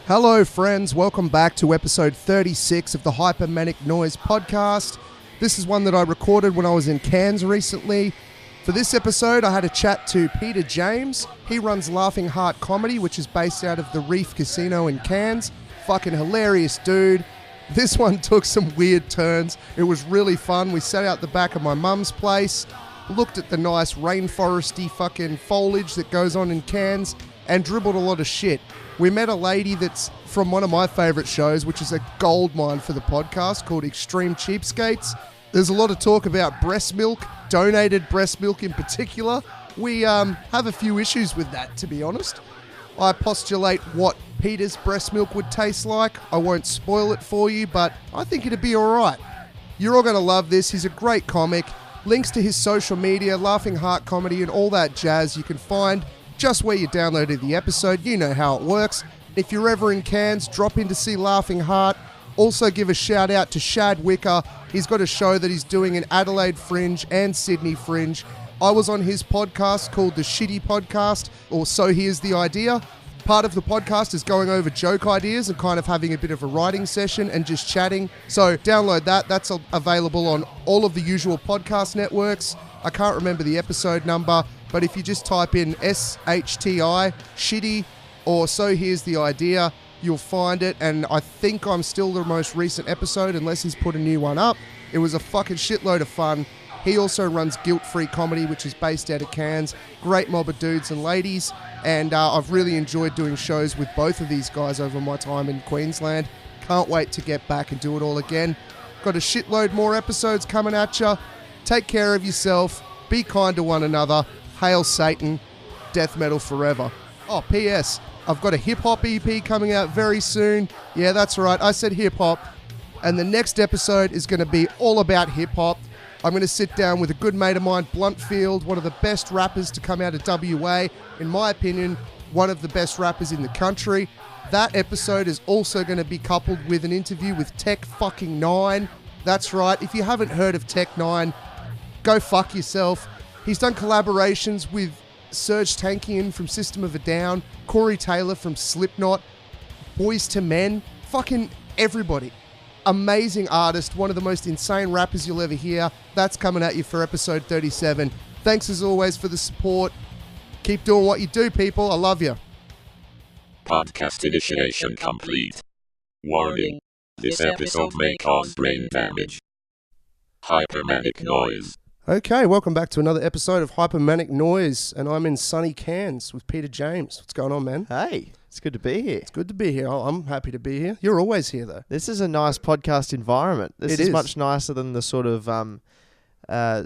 Hello friends, welcome back to episode 36 of the Manic Noize podcast. This is one that I recorded when I was in Cairns recently. For this episode, I had a chat to Peter James. He runs Laughing Heart Comedy, which is based out of the Reef Casino in Cairns. Fucking hilarious dude. This one took some weird turns. It was really fun. We sat out the back of my mum's place, looked at the nice rainforesty fucking foliage that goes on in Cairns, and dribbled a lot of shit. We met a lady that's from one of my favourite shows, which is a goldmine for the podcast, called Extreme Cheapskates. There's a lot of talk about breast milk, donated breast milk in particular. We have a few issues with that, to be honest. I postulate what Peter's breast milk would taste like. I won't spoil it for you, but I think it'd be alright. You're all going to love this. He's a great comic. Links to his social media, Laughing Heart Comedy, and all that jazz you can find just where you downloaded the episode. You know how it works. If you're ever in Cairns, drop in to see Laughing Heart. Also give a shout out to Shad Wicker. He's got a show that he's doing in Adelaide Fringe and Sydney Fringe. I was on his podcast called The Shitty Podcast, or So Here's the Idea. Part of the podcast is going over joke ideas and kind of having a bit of a writing session and just chatting. So download that. That's available on all of the usual podcast networks. I can't remember the episode number, but if you just type in SHTI, Shitty, or So Here's the Idea, you'll find it. And I think I'm still the most recent episode, unless he's put a new one up. It was a fucking shitload of fun. He also runs Guilt-Free Comedy, which is based out of Cairns. Great mob of dudes and ladies. And I've really enjoyed doing shows with both of these guys over my time in Queensland. Can't wait to get back and do it all again. Got a shitload more episodes coming at you. Take care of yourself. Be kind to one another. Hail Satan. Death metal forever. Oh, P.S. I've got a hip-hop EP coming out very soon. Yeah, that's right. I said hip-hop. And the next episode is going to be all about hip-hop. I'm going to sit down with a good mate of mine, Bluntfield, one of the best rappers to come out of WA. In my opinion, one of the best rappers in the country. That episode is also going to be coupled with an interview with Tech fucking 9. That's right. If you haven't heard of Tech 9, go fuck yourself. He's done collaborations with Serge Tankian from System of a Down, Corey Taylor from Slipknot, Boys to Men, fucking everybody. Amazing artist, one of the most insane rappers you'll ever hear. That's coming at you for episode 37. Thanks as always for the support. Keep doing what you do, people. I love you. Podcast initiation complete. Warning. This episode may cause brain damage. Manic Noize. Okay, welcome back to another episode of Manic Noize, and I'm in sunny Cairns with Peter James. What's going on, man? Hey, it's good to be here. It's good to be here. I'm happy to be here. You're always here, though. This is a nice podcast environment. This is much nicer than the sort of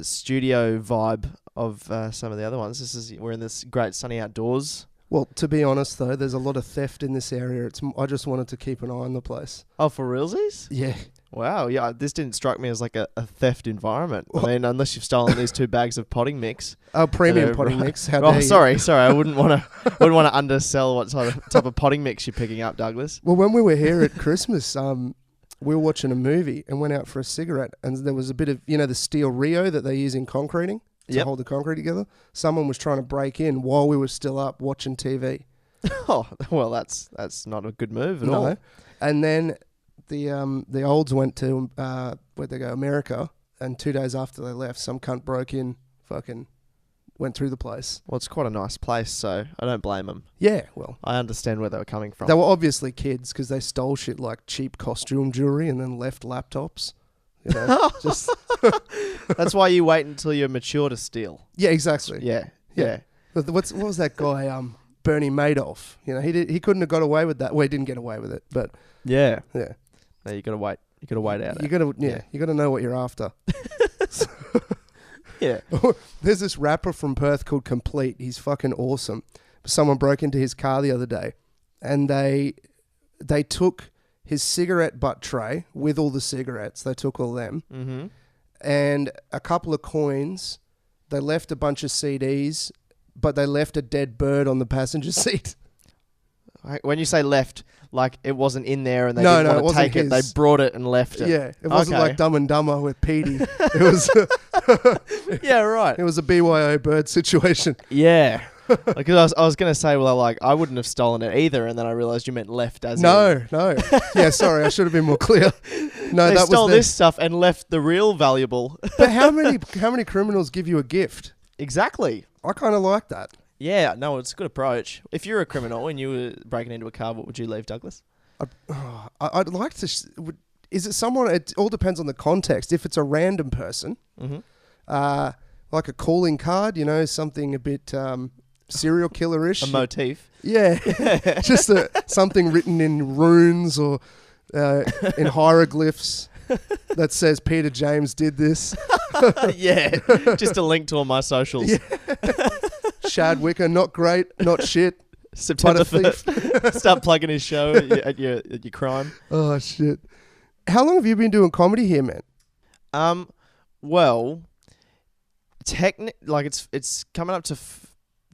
studio vibe of some of the other ones. We're in this great sunny outdoors. Well, to be honest, though, there's a lot of theft in this area. I just wanted to keep an eye on the place. Oh, for realsies? Yeah. Wow, yeah, this didn't strike me as like a theft environment. I mean, unless you've stolen these 2 bags of potting mix. Oh, premium potting mix. How dare you? Sorry, I wouldn't want to undersell what type of potting mix you're picking up, Douglas. Well, when we were here at Christmas, we were watching a movie and went out for a cigarette, and there was a bit of, the steel Rio that they use in concreting to hold the concrete together. Someone was trying to break in while we were still up watching TV. Oh, well, that's not a good move at all. And then the olds went to where'd they go? America, and 2 days after they left, some cunt broke in, fucking went through the place. Well, it's quite a nice place, so I don't blame them. Yeah, well, I understand where they were coming from. They were obviously kids because they stole shit like cheap costume jewelry and then left laptops. Just that's why you wait until you're mature to steal. Yeah, exactly. Yeah. What was that guy? Bernie Madoff. He couldn't have got away with that. Well, he didn't get away with it, but yeah. No, you gotta wait. You gotta wait out. You gotta know what you're after. Yeah. There's this rapper from Perth called Complete. He's fucking awesome. Someone broke into his car the other day, and they took his cigarette butt tray with all the cigarettes. They took all them, and a couple of coins. They left a bunch of CDs, but they left a dead bird on the passenger seat. When you say left, like it wasn't in there and they didn't want to take it, they brought it and left it. Yeah, it wasn't like Dumb and Dumber with Petey. It was yeah, right. It was a BYO bird situation. Yeah. Like, I was going to say, well, like, I wouldn't have stolen it either, and then I realised you meant left as No. Yeah, sorry, I should have been more clear. No, they that stole was this stuff and left the real valuable. But how many criminals give you a gift? Exactly. I kind of like that. Yeah, no, it's a good approach. If you're a criminal and you were breaking into a car, what would you leave, Douglas? I'd like to... Is it someone... It all depends on the context. If it's a random person, like a calling card, something a bit serial killer-ish. A motif. Yeah. Just something written in runes or in hieroglyphs that says Peter James did this. Yeah, just a link to all my socials. Yeah. Shad Wicker, not great, not shit. September 5th. Start plugging his show at your crime. Oh, shit. How long have you been doing comedy here, man? Well, it's coming up to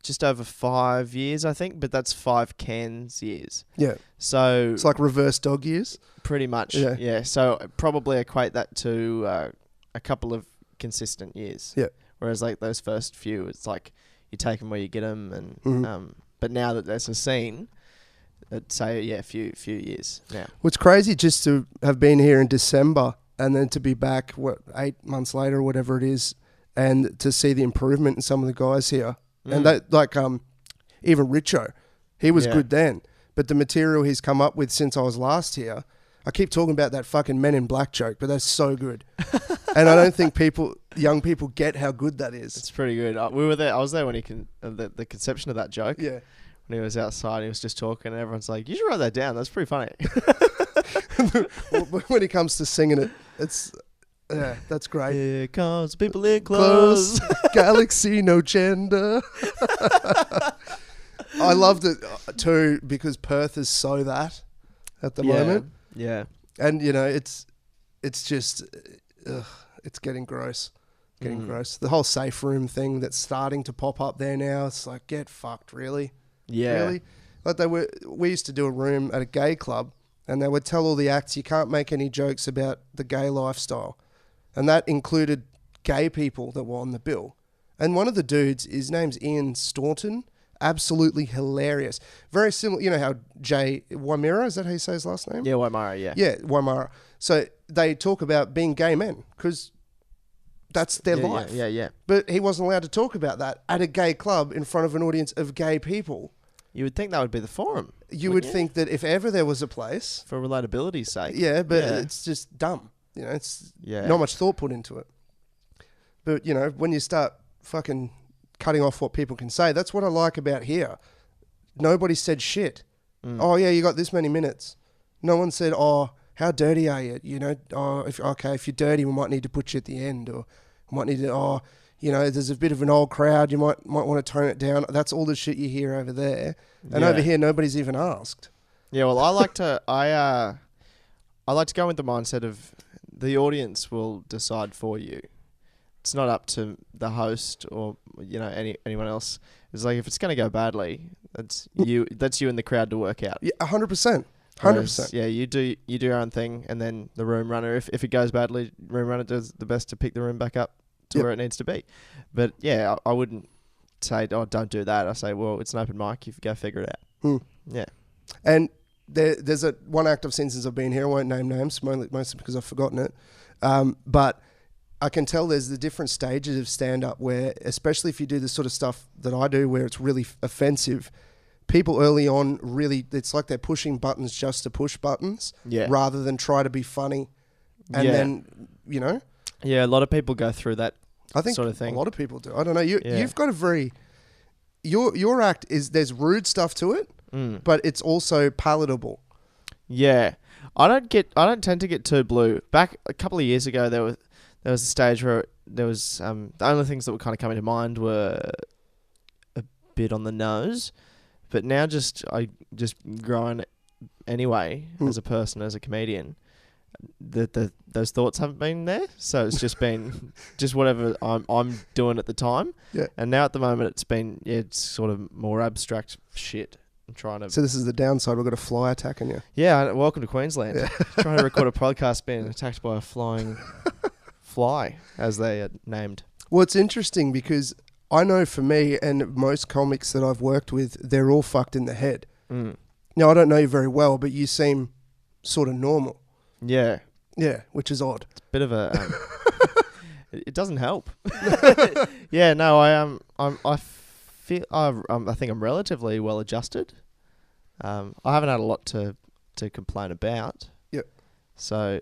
just over 5 years, I think, but that's 5 Cairns years. Yeah. So it's like reverse dog years? Pretty much, yeah. So I'd probably equate that to a couple of consistent years. Yeah. Whereas like those first few, it's like you take them where you get them, and but now that there's a scene, I'd say a few years now. What's crazy just to have been here in December and then to be back 8 months later or whatever it is, and to see the improvement in some of the guys here, and that even Richo, he was good then, but the material he's come up with since I was last here. I keep talking about that fucking Men in Black joke, but that's so good. And I don't think young people get how good that is. It's pretty good. We were there. I was there when the conception of that joke. Yeah. When he was outside, he was just talking, and everyone's like, "You should write that down. That's pretty funny." When he comes to singing it, that's great. Here comes people in clothes. Galaxy, no gender. I loved it too because Perth is so that at the moment. Yeah. And, it's just, it's getting gross. Gross. The whole safe room thing that's starting to pop up there now, it's like, get fucked, really? Yeah. Really? Like we used to do a room at a gay club, and they would tell all the acts, you can't make any jokes about the gay lifestyle. And that included gay people that were on the bill. And one of the dudes, his name's Ian Staunton, absolutely hilarious. Very similar, you know how Jay Waimara, is that how you say his last name? Yeah, Waimara, yeah. Yeah, Waimara. So they talk about being gay men because that's their life. Yeah. But he wasn't allowed to talk about that at a gay club in front of an audience of gay people. You would think that would be the forum. You would think that if ever there was a place... For relatability's sake. Yeah, but it's just dumb. It's not much thought put into it. But, when you start fucking cutting off what people can say, that's what I like about here. Nobody said shit. Oh, yeah, you got this many minutes. No one said, oh, how dirty are you? If you're dirty, we might need to put you at the end. Or we might need to, there's a bit of an old crowd, you might want to tone it down. That's all the shit you hear over there. And over here, nobody's even asked. Yeah, well, I like to go with the mindset of the audience will decide for you. It's not up to the host or anyone else. It's like if it's going to go badly, that's you in the crowd to work out. Yeah, 100%. 100%. Whereas, yeah, you do your own thing, and then the room runner, if it goes badly, room runner does the best to pick the room back up to where it needs to be. But yeah, I wouldn't say, oh, don't do that. I say, well, it's an open mic. You go figure it out. Yeah. And there's one act I've seen since I've been here. I won't name names, mostly because I've forgotten it. But I can tell there's the different stages of stand-up where, especially if you do the sort of stuff that I do where it's really offensive, people early on really, it's like they're pushing buttons just to push buttons rather than try to be funny. And then, Yeah, a lot of people go through that sort of thing. A lot of people do. I don't know. You've got a very... Your act is, there's rude stuff to it, but it's also palatable. Yeah. I don't tend to get too blue. Back a couple of years ago, there was a stage where there was the only things that were kind of coming to mind were a bit on the nose, but now I just growing anyway as a person, as a comedian. Those thoughts haven't been there, so it's just been just whatever I'm doing at the time. Yeah. And now at the moment it's sort of more abstract shit. I'm trying to. So this is the downside. We've got a fly attacking you. Yeah. Welcome to Queensland. Yeah. Trying to record a podcast, being attacked by a flying fly, as they are named. Well, it's interesting because I know for me and most comics that I've worked with, they're all fucked in the head. Mm. Now, I don't know you very well, but you seem sort of normal. Yeah. Yeah, which is odd. It's a bit of a... it doesn't help. Yeah, no, I think I'm relatively well adjusted. I haven't had a lot to complain about. Yep. So,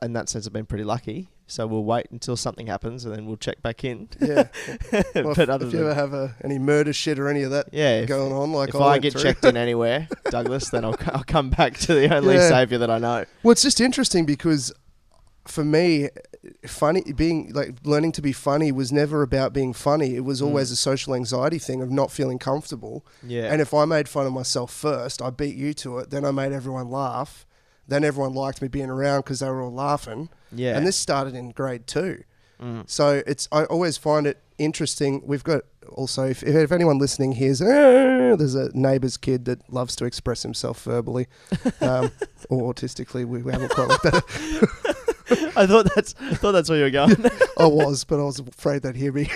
in that sense, I've been pretty lucky. So we'll wait until something happens and then we'll check back in. Yeah. Well, But if you ever have any murder shit or any of that going on, like if I get checked in anywhere, Douglas, then I'll come back to the only saviour that I know. Well, it's just interesting because for me, learning to be funny was never about being funny. It was always a social anxiety thing of not feeling comfortable. Yeah. And if I made fun of myself first, I beat you to it. Then I made everyone laugh. Then everyone liked me being around because they were all laughing. Yeah. And this started in grade 2. So I always find it interesting. We've got also, if anyone listening hears, there's a neighbour's kid that loves to express himself verbally or autistically. We haven't quite looked at it. I thought that's where you were going. I was, but I was afraid they'd hear me.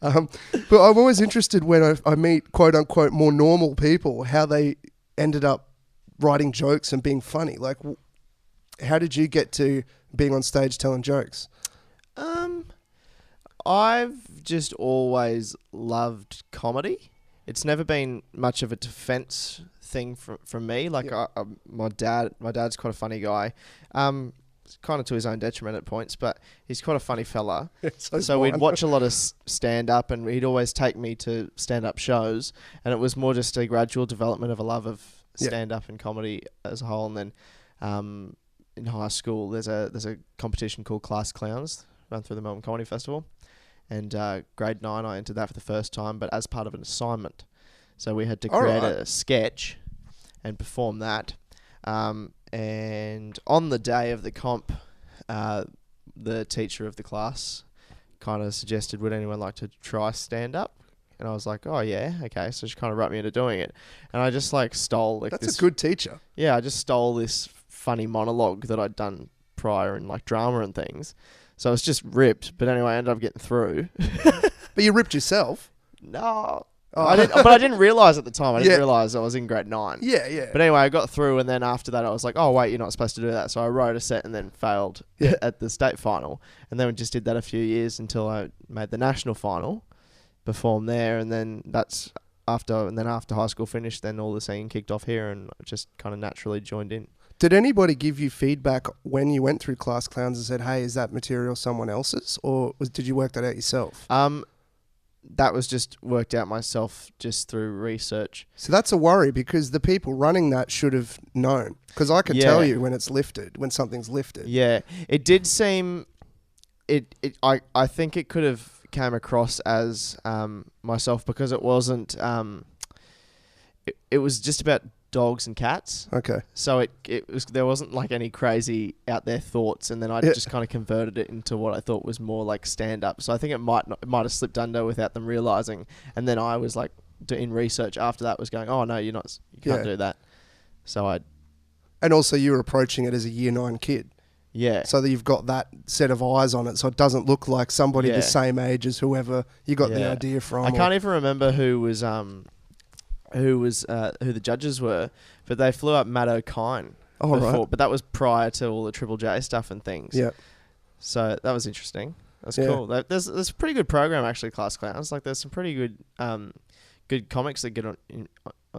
But I'm always interested when I meet quote unquote more normal people, how they ended up writing jokes and being funny. Like, how did you get to being on stage telling jokes? I've just always loved comedy. It's never been much of a defense thing from me. Like, my dad's quite a funny guy. Kind of to his own detriment at points, but he's quite a funny fella. So we'd watch a lot of stand-up, and he'd always take me to stand-up shows, and it was more just a gradual development of a love of stand-up and comedy as a whole. And then in high school, there's a competition called Class Clowns, run through the Melbourne Comedy Festival, and grade 9 I entered that for the first time, but as part of an assignment. So we had to create a sketch and perform that. And on the day of the comp, the teacher of the class kind of suggested, would anyone like to try stand-up? And I was like, oh, yeah, okay. So she kind of wrote me into doing it. And I just stole That's a good teacher. Yeah, I just stole this funny monologue that I'd done prior in drama and things. So I was just ripped. But anyway, I ended up getting through. But you ripped yourself? No. But I didn't realise at the time. I didn't realise I was in grade 9. Yeah, yeah. But anyway, I got through, and then after that, I was like, oh, wait, you're not supposed to do that. So I wrote a set and then failed at the state final. And then we just did that a few years until I made the national final, performed there, and then after high school finished, then all the singing kicked off here, and I just kind of naturally joined in. Did anybody give you feedback when you went through Class Clowns and said, hey, is that material someone else's? Or did you work that out yourself? That was just worked out myself just through research. So that's a worry, because the people running that should have known. Because I could tell you when something's lifted. Yeah, it did seem... I think it could have came across as myself, because it wasn't... It was just about dogs and cats. Okay. So there wasn't any crazy out there thoughts, and then I just kind of converted it into what I thought was more stand up. So I think it might have slipped under without them realizing. And then I was in research after that was going, oh no, you can't do that. So and also you were approaching it as a year 9 kid. Yeah. So that you've got that set of eyes on it, so it doesn't look like somebody the same age as whoever you got the idea from. I can't even remember who the judges were, but they flew up Matt O'Kine before, right. But that was prior to all the Triple J stuff and things. Yeah. So that was interesting. That's cool. There's a pretty good program actually, Class Clowns. There's some pretty good good comics that get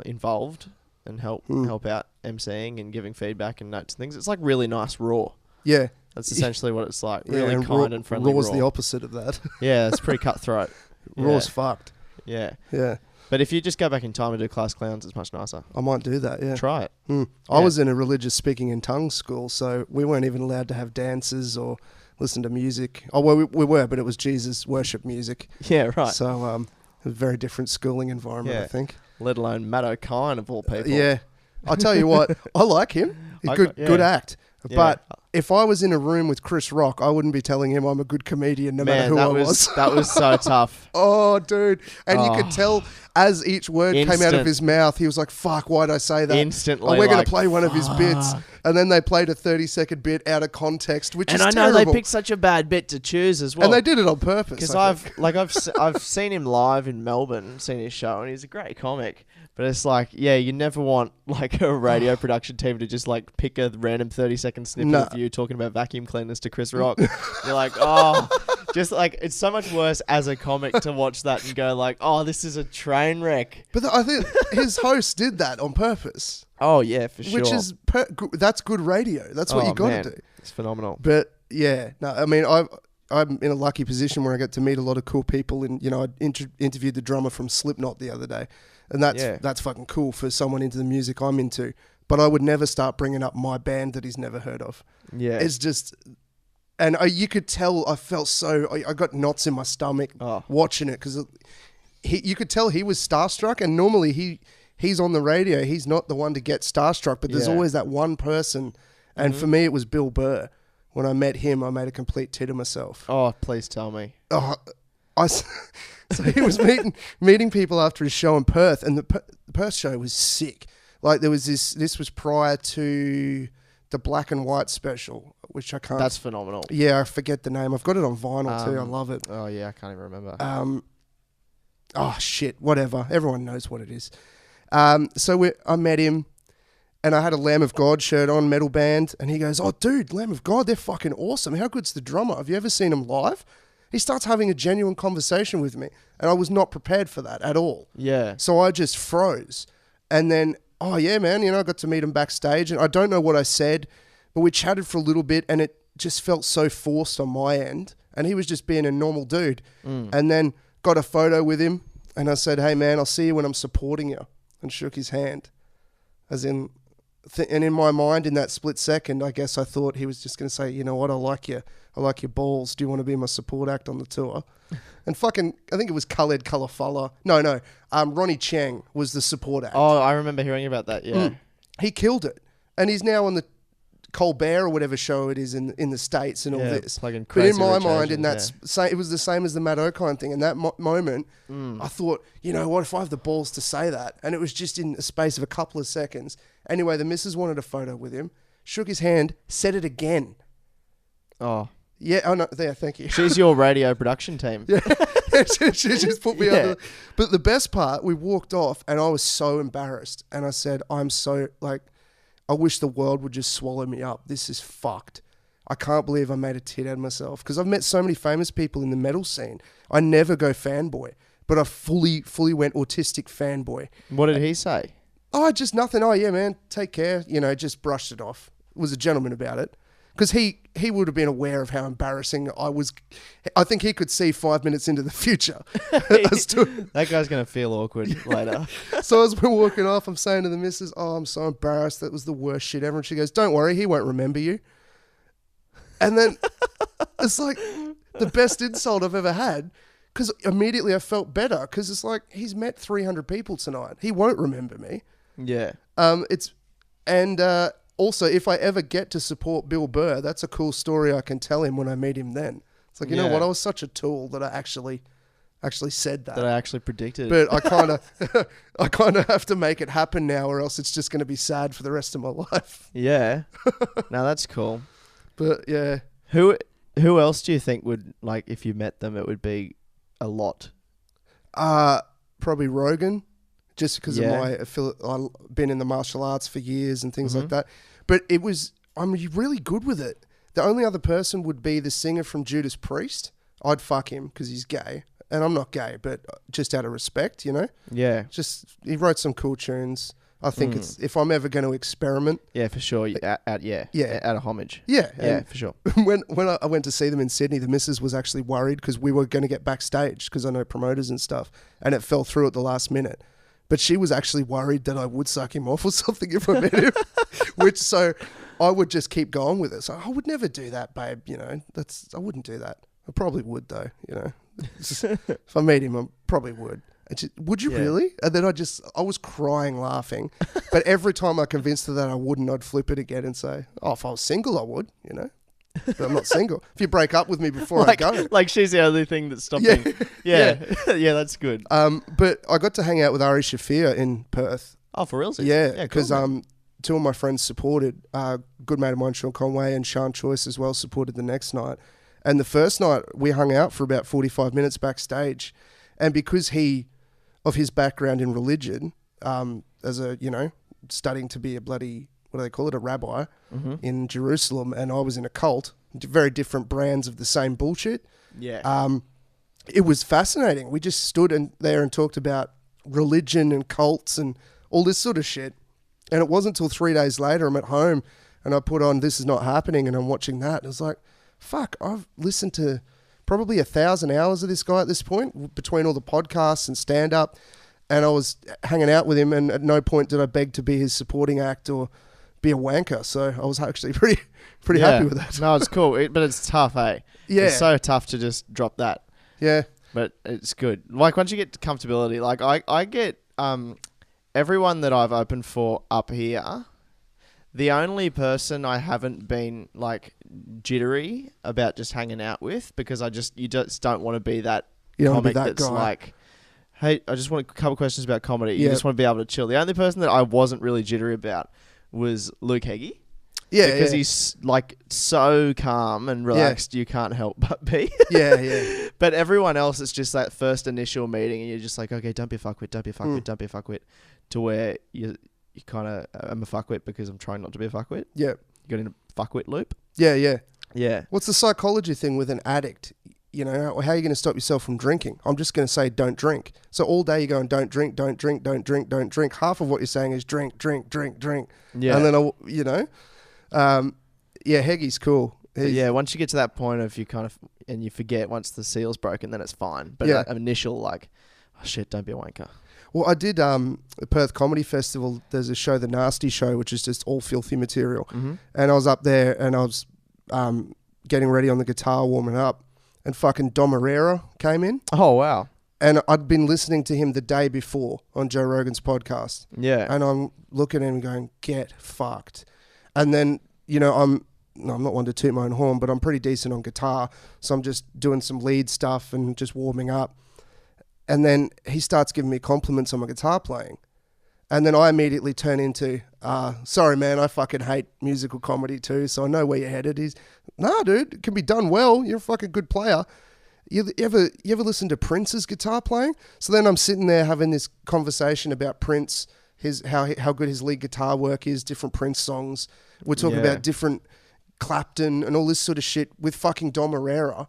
involved and help out emceeing and giving feedback and notes and things. It's really nice raw. Yeah. That's essentially what it's like. Really kind and friendly. Raw's the opposite of that. Yeah, it's pretty cutthroat. Raw's fucked. Yeah. Yeah. But if you just go back in time and do Class Clowns, it's much nicer. I might do that, yeah. Try it. I was in a religious speaking in tongues school, so we weren't even allowed to have dances or listen to music. Oh, well, we were, but it was Jesus worship music. Yeah, right. So it was a very different schooling environment, I think. Let alone Matt O'Kine, of all people. Yeah. I'll tell you what, I like him. He's good act. Yeah. But if I was in a room with Chris Rock, I wouldn't be telling him I'm a good comedian no matter who I was. That was so tough. Oh, dude. And you could tell as each word came out of his mouth, he was like, fuck, why'd I say that? Instantly. Oh, we're going to play one of his bits. And then they played a 30-second bit out of context, which is terrible. And I know they picked such a bad bit to choose as well. And they did it on purpose. Because I've seen him live in Melbourne, seen his show, and he's a great comic. But it's like, yeah, you never want like a radio production team to just like pick a random 30-second snippet of you talking about vacuum cleaners to Chris Rock. You're like, oh, just like, it's so much worse as a comic to watch that and go like, oh, this is a train wreck. But I think his host did that on purpose. Oh, yeah, for sure. Which is, that's good radio. That's what you got to do. It's phenomenal. But yeah, no, I mean, I'm in a lucky position where I get to meet a lot of cool people. And, you know, I interviewed the drummer from Slipknot the other day. And that's fucking cool for someone into the music I'm into. But I would never start bringing up my band that he's never heard of. Yeah. It's just... And you could tell I felt so... I got knots in my stomach watching it because you could tell he was starstruck. And normally he's on the radio. He's not the one to get starstruck. But there's always that one person. And for me, it was Bill Burr. When I met him, I made a complete tit of myself. Oh, please tell me. So he was meeting people after his show in Perth, and the Perth show was sick. Like there was this was prior to the Black and White special, which I can't... That's phenomenal. Yeah, I forget the name. I've got it on vinyl too. I love it. Oh yeah, I can't even remember. Oh shit, whatever. Everyone knows what it is. So I met him, and I had a Lamb of God shirt on, metal band, and he goes, "Oh dude, Lamb of God, they're fucking awesome. How good's the drummer? Have you ever seen him live?" He starts having a genuine conversation with me, and I was not prepared for that at all. Yeah. So I just froze. And then, oh yeah, man, you know, I got to meet him backstage, and I don't know what I said, but we chatted for a little bit, and it just felt so forced on my end, and he was just being a normal dude. And then got a photo with him, and I said, "Hey man, I'll see you when I'm supporting you," and shook his hand. As in... and in my mind, in that split second, I guess I thought he was just going to say, "You know what, I like your balls. Do you want to be my support act on the tour?" And fucking, I think it was Khaled Kalafala. No, Ronnie Chang was the support act. Oh, I remember hearing about that, yeah. He killed it. And he's now on the Colbert or whatever show it is in the States and all this. But in my mind, it was the same as the Matt O'Kine thing. In that moment, I thought, you know what, if I have the balls to say that, and it was just in a space of a couple of seconds. Anyway, the missus wanted a photo with him, shook his hand, said it again. Oh. Yeah, oh no, there, thank you. She's your radio production team. Yeah, she just put me up. But the best part, we walked off, and I was so embarrassed. And I said, I'm so, like, I wish the world would just swallow me up. This is fucked. I can't believe I made a tit out of myself. Because I've met so many famous people in the metal scene. I never go fanboy, but I fully went autistic fanboy. What did he say? Oh, just nothing. Oh, yeah, man, take care. You know, just brushed it off. Was a gentleman about it. Because he would have been aware of how embarrassing I was. I think he could see 5 minutes into the future. That guy's going to feel awkward later. So as we're walking off, I'm saying to the missus, "Oh, I'm so embarrassed. That was the worst shit ever." And she goes, "Don't worry, he won't remember you." And then it's like the best insult I've ever had. Because immediately I felt better. Because it's like, he's met 300 people tonight. He won't remember me. Yeah. Also, if I ever get to support Bill Burr, that's a cool story I can tell him when I meet him then. It's like, you know what? I was such a tool that I actually said that. That I actually predicted. But I kind of have to make it happen now, or else it's just going to be sad for the rest of my life. Yeah. Now that's cool. But yeah. Who else do you think would, like, if you met them, it would be a lot? Probably Rogan. Just because of my affiliate, I've been in the martial arts for years and things like that. But I'm really good with it. The only other person would be the singer from Judas Priest. I'd fuck him because he's gay. And I'm not gay, but just out of respect, you know? Yeah. He wrote some cool tunes. I think if I'm ever going to experiment. Yeah, for sure. Out of homage. Yeah. Yeah, for sure. When I went to see them in Sydney, the missus was actually worried because we were going to get backstage because I know promoters and stuff. And it fell through at the last minute. But she was actually worried that I would suck him off or something if I met him. So I would just keep going with it. So I would never do that, babe. You know, I wouldn't do that. I probably would though, you know. If I meet him, I probably would. Would you really? And then I was crying laughing. But every time I convinced her that I wouldn't, I'd flip it again and say, oh, if I was single, I would, But I'm not single. If you break up with me before I go. Like she's the only thing that's stopping. Yeah. Yeah, that's good. But I got to hang out with Ari Shafir in Perth. Oh, for real? Yeah, because two of my friends supported. Good mate of mine, Sean Conway, and Sean Choice as well supported the next night. And the first night, we hung out for about 45 minutes backstage. And because of his background in religion, as a, studying to be a bloody, what do they call it, a rabbi in Jerusalem, and I was in a cult, very different brands of the same bullshit. Yeah. It was fascinating. We just stood there and talked about religion and cults and all this sort of shit. And it wasn't until 3 days later I'm at home and I put on This Is Not Happening and I'm watching that. And I was like, fuck, I've listened to probably 1,000 hours of this guy at this point between all the podcasts and stand-up. And I was hanging out with him and at no point did I beg to be his supporting act or be a wanker. So I was actually pretty happy with that. No, it's cool. But it's tough, eh? Yeah. It's so tough to just drop that. Yeah. But it's good. Like once you get to comfortability, like I get everyone that I've opened for up here, the only person I haven't been like jittery about just hanging out with, because you just don't want to be that comic that's guy. Like, hey, I just want a couple questions about comedy. You just want to be able to chill. The only person that I wasn't really jittery about was Luke Heggie. Yeah, because he's like so calm and relaxed, you can't help but be. Yeah. But everyone else, it's just that first initial meeting, and you're just like, okay, don't be a fuckwit, don't be a fuckwit, don't be a fuckwit, to where you kind of, I'm a fuckwit because I'm trying not to be a fuckwit. Yeah. You got in a fuckwit loop. Yeah. Yeah. What's the psychology thing with an addict? How are you going to stop yourself from drinking? I'm just going to say don't drink. So all day you're going don't drink, don't drink, don't drink, don't drink. Half of what you're saying is drink, drink, drink, drink. Yeah. And then Heggie's cool. Yeah, once you get to that point of and you forget once the seal's broken, then it's fine. But that initial like, oh shit, don't be a wanker. Well, I did the Perth Comedy Festival. There's a show, The Nasty Show, which is just all filthy material. Mm-hmm. And I was up there and I was getting ready on the guitar, warming up, and fucking Dom Herrera came in. Oh, wow. And I'd been listening to him the day before on Joe Rogan's podcast. Yeah. And I'm looking at him going, get fucked. And then, I'm not one to toot my own horn, but I'm pretty decent on guitar. So I'm just doing some lead stuff and just warming up. And then he starts giving me compliments on my guitar playing. And then I immediately turn into, sorry, man, I fucking hate musical comedy too, so I know where you're headed. He's, nah, dude, it can be done well. You're a fucking good player. You ever listen to Prince's guitar playing? So then I'm sitting there having this conversation about Prince, how good his lead guitar work is, different Prince songs. We're talking about different Clapton and all this sort of shit with fucking Dom Herrera.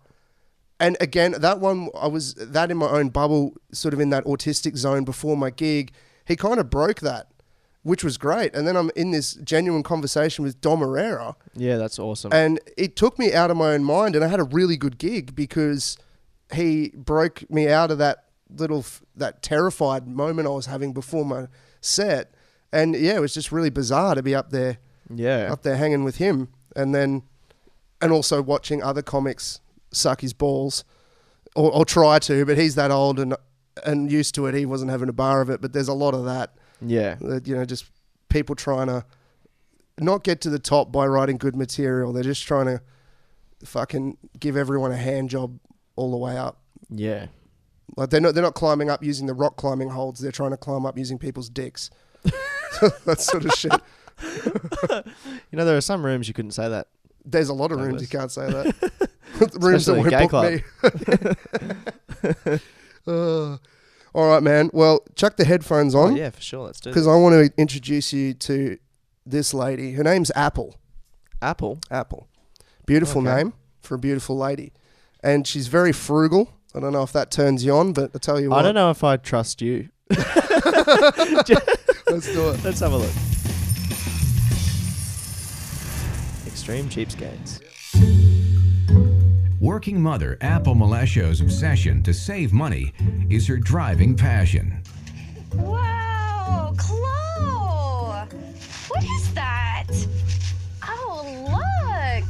And again, that one, I was that in my own bubble, sort of in that autistic zone before my gig. He kind of broke that, which was great. And then I'm in this genuine conversation with Dom Herrera. Yeah, that's awesome. And it took me out of my own mind, and I had a really good gig because he broke me out of that terrified moment I was having before my set. And yeah, it was just really bizarre to be up there hanging with him, and also watching other comics suck his balls or try to, but he's that old and used to it. He wasn't having a bar of it, but there's a lot of that. Yeah. Just people trying to not get to the top by writing good material. They're just trying to fucking give everyone a hand job all the way up. Yeah. Like they're not climbing up using the rock climbing holds. They're trying to climb up using people's dicks. That sort of shit. There are some rooms you couldn't say that. There's a lot of rooms you can't say that. Rooms that won't book me. All right, man. Well, chuck the headphones on. Oh, yeah, for sure. Let's do it. Because I want to introduce you to this lady. Her name's Apple. Apple? Apple. Beautiful name for a beautiful lady. And she's very frugal. I don't know if that turns you on, but I tell you what. I don't know if I trust you. Let's do it. Let's have a look. Extreme cheapskates. Working mother Apple Malasho's obsession to save money is her driving passion. Whoa, Chloe! What is that? Oh, look!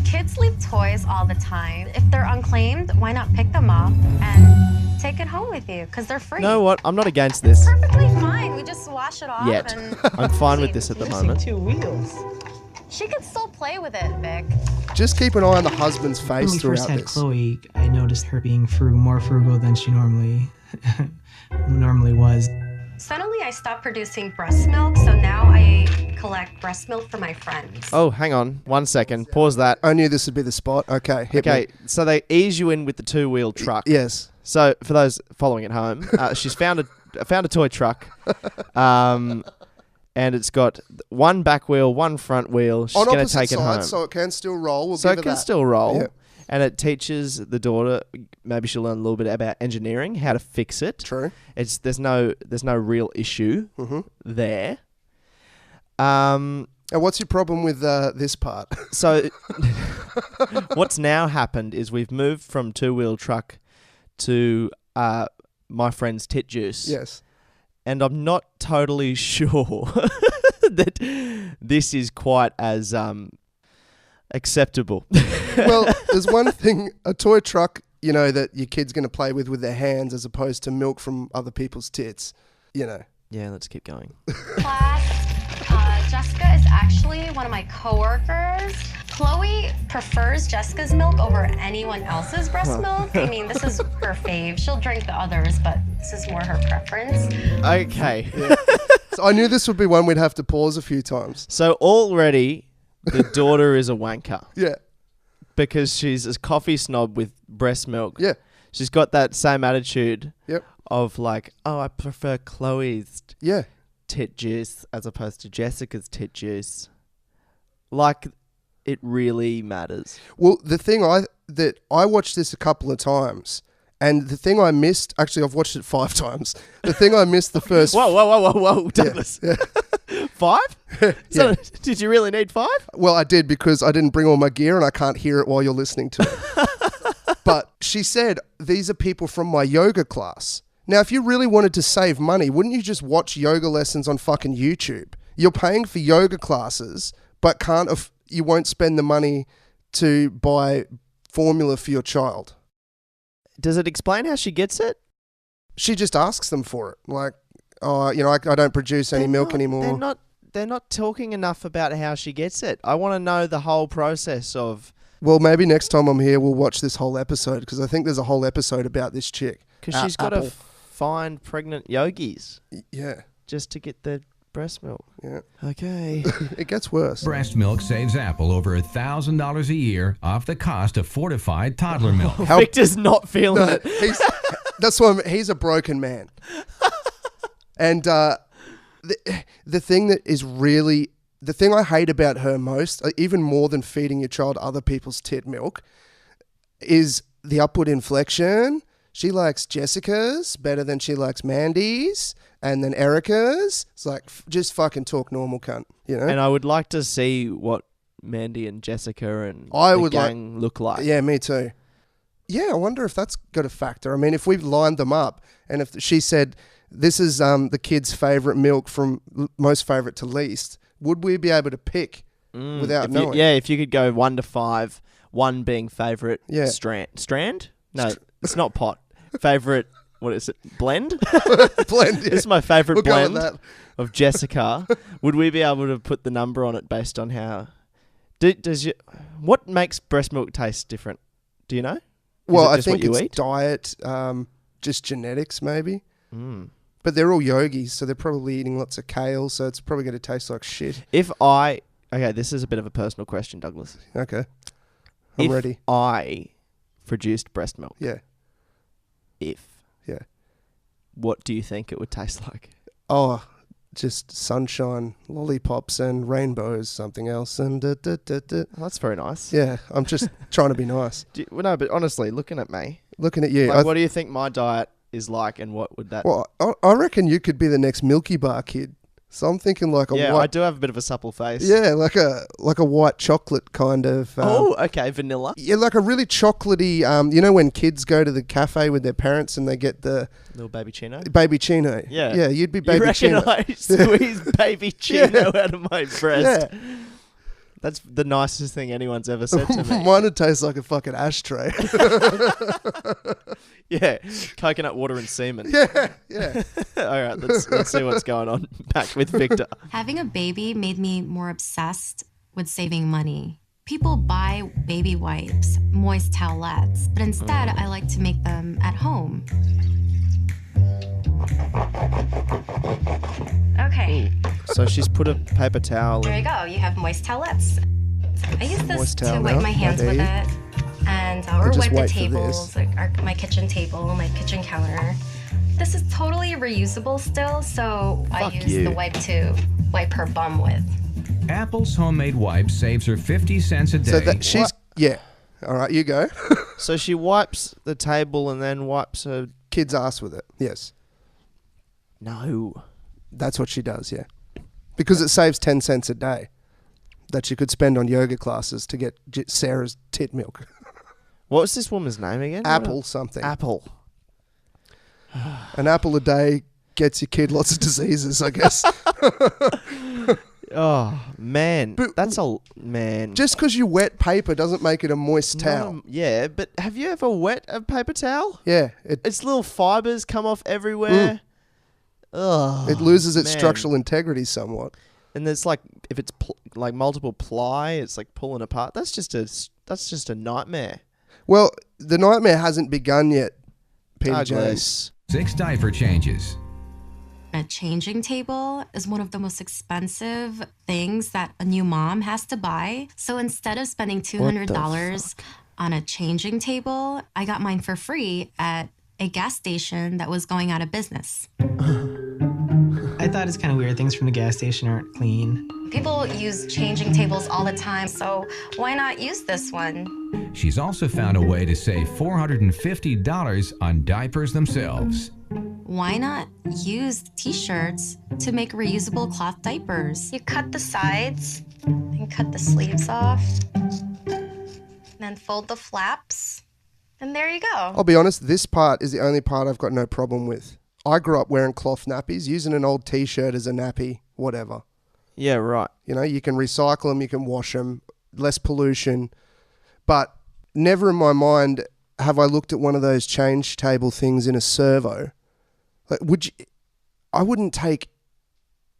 Kids Kids leave toys all the time. If they're unclaimed, why not pick them up and take it home with you? Because they're free. You know what? I'm not against this Perfectly fine. We just wash it off. yet. And I'm fine with this at the moment. 2 wheels. She can still play with it, Vic. Just keep an eye on the husband's When face we throughout first had this. Chloe, I noticed her being more frugal than she normally was. Suddenly, I stopped producing breast milk, so now I collect breast milk for my friends. Oh, hang on. 1 second. Pause that. I knew this would be the spot. Okay, hit Okay, me. so they ease you in with the 2-wheel truck. Yes. So for those following at home, she's found a toy truck, and it's got one back wheel, one front wheel. She's On going to opposite take it home, sides, so it can still roll. We'll so give it her can that. still roll. Yeah. And it teaches the daughter. Maybe she'll learn a little bit about engineering, how to fix it. True. There's no real issue there. And what's your problem with this part? So what's now happened is we've moved from 2-wheel truck to my friend's tit juice. Yes. And I'm not totally sure that this is quite as acceptable. Well, there's one thing, a toy truck, you know, that your kid's going to play with their hands as opposed to milk from other people's tits, you know. Yeah, let's keep going. Class, Jessica is actually one of my coworkers. Chloe prefers Jessica's milk over anyone else's breast milk. I mean, this is her fave. She'll drink the others, but this is more her preference. Okay. So I knew this would be one we'd have to pause a few times. So already the daughter is a wanker Yeah. because she's a coffee snob with breast milk. Yeah. She's got that same attitude Yep. of like, oh, I prefer Chloe's Yeah. tit juice as opposed to Jessica's tit juice. Like, it really matters. Well, the thing I watched this a couple of times, and the thing I missed, actually I've watched it 5 times. The thing I missed the first... Whoa, Douglas. Yeah. 5? Yeah. So, did you really need 5? Well, I did because I didn't bring all my gear and I can't hear it while you're listening to it. But she said, these are people from my yoga class. Now, if you really wanted to save money, wouldn't you just watch yoga lessons on fucking YouTube? You're paying for yoga classes, but you won't spend the money to buy formula for your child. Does it explain how she gets it? She just asks them for it. Like, oh, you know, I don't produce any milk anymore. They're not talking enough about how she gets it. I want to know the whole process of... Well, maybe next time I'm here, we'll watch this whole episode because I think there's a whole episode about this chick. Because she's got to Apple. find pregnant yogis Yeah, just to get the breast milk. yeah. Okay. It gets worse. Breast milk saves Apple over $1,000 a year off the cost of fortified toddler milk. How- Victor's not feeling it. That's why he's a broken man. And the thing that is really... The thing I hate about her most, even more than feeding your child other people's tit milk, is the upward inflection. She likes Jessica's better than she likes Mandy's, and then Erica's. It's like, just fucking talk normal, cunt. You know? And I would like to see what Mandy and Jessica and I the would gang look like. Yeah, me too. Yeah, I wonder if that's got a factor. I mean, if we've lined them up, and if she said this is the kid's favourite milk from most favourite to least, would we be able to pick without knowing? If you could go 1 to 5, 1 being favourite Yeah. strand? No, it's not pot. Favourite, what is it? Blend? Blend. This is my favourite We'll go with blend that. of Jessica. Would we be able to put the number on it based on how... What makes breast milk taste different? Do you know? Well, I just what think you it's eat? diet, just genetics maybe. Mm. But they're all yogis, so they're probably eating lots of kale, so it's probably going to taste like shit. Okay, this is a bit of a personal question, Douglas. Okay. I'm ready. I produced breast milk, Yeah. yeah, what do you think it would taste like? Oh, just sunshine, lollipops, and rainbows, something else. And Oh, that's very nice. yeah, I'm just trying to be nice. No, but honestly, looking at me, Looking at you. like, what do you think my diet is like, and what would that... Well, I reckon you could be the next Milky Bar kid. So I'm thinking like a I white... do have a bit of a supple face. Yeah, like a white chocolate kind of... Okay, vanilla. Yeah, like a really chocolatey... you know when kids go to the cafe with their parents and they get the... Little Babyccino. Babyccino. Yeah. Yeah, you'd be You reckon Babyccino. I squeeze Babyccino out of my breast? Yeah. That's the nicest thing anyone's ever said to me. Mine would taste like a fucking ashtray. Yeah, coconut water and semen. Yeah. All right, let's see what's going on. Back with Victor. Having a baby made me more obsessed with saving money. People buy baby wipes, moist towelettes, but instead I like to make them at home. Okay, So she's put a paper towel there you in. go. You have moist towelettes. I use this Moist to towel wipe now. my hands How with dare it, and or just wipe the wait for tables, this. like my kitchen table, my kitchen counter. This is totally reusable still, so I Fuck use you. the wipe to wipe her bum with. Apple's homemade wipe saves her 50 cents a day. So that she's yeah. All right, you go. So she wipes the table and then wipes her. Kid's ass with it. Yes, No. that's what she does. Yeah, because it saves 10 cents a day that she could spend on yoga classes to get Sarah's tit milk. What was this woman's name again? Apple something. Apple. An apple a day gets your kid lots of diseases, I guess. Oh man, But that's a man. Just because you wet paper doesn't make it a moist towel. Yeah, but have you ever wet a paper towel? Yeah, Its little fibers come off everywhere. Ugh, it loses its man. structural integrity somewhat. And there's like if it's like multiple ply, it's like pulling apart. That's just a nightmare. Well, the nightmare hasn't begun yet, Peter James. Douglas. 6 diaper changes. A changing table is one of the most expensive things that a new mom has to buy. So instead of spending $200 on a changing table, I got mine for free at a gas station that was going out of business. I thought it's kind of weird. Things from the gas station aren't clean. People use changing tables all the time, so why not use this one? She's also found a way to save $450 on diapers themselves. Why not use t-shirts to make reusable cloth diapers? You cut the sides and cut the sleeves off, then fold the flaps, and there you go. I'll be honest, this part is the only part I've got no problem with. I grew up wearing cloth nappies, using an old t-shirt as a nappy, whatever. Yeah, right. You know, you can recycle them, you can wash them, less pollution. But never in my mind have I looked at one of those change table things in a servo. Like, I wouldn't take,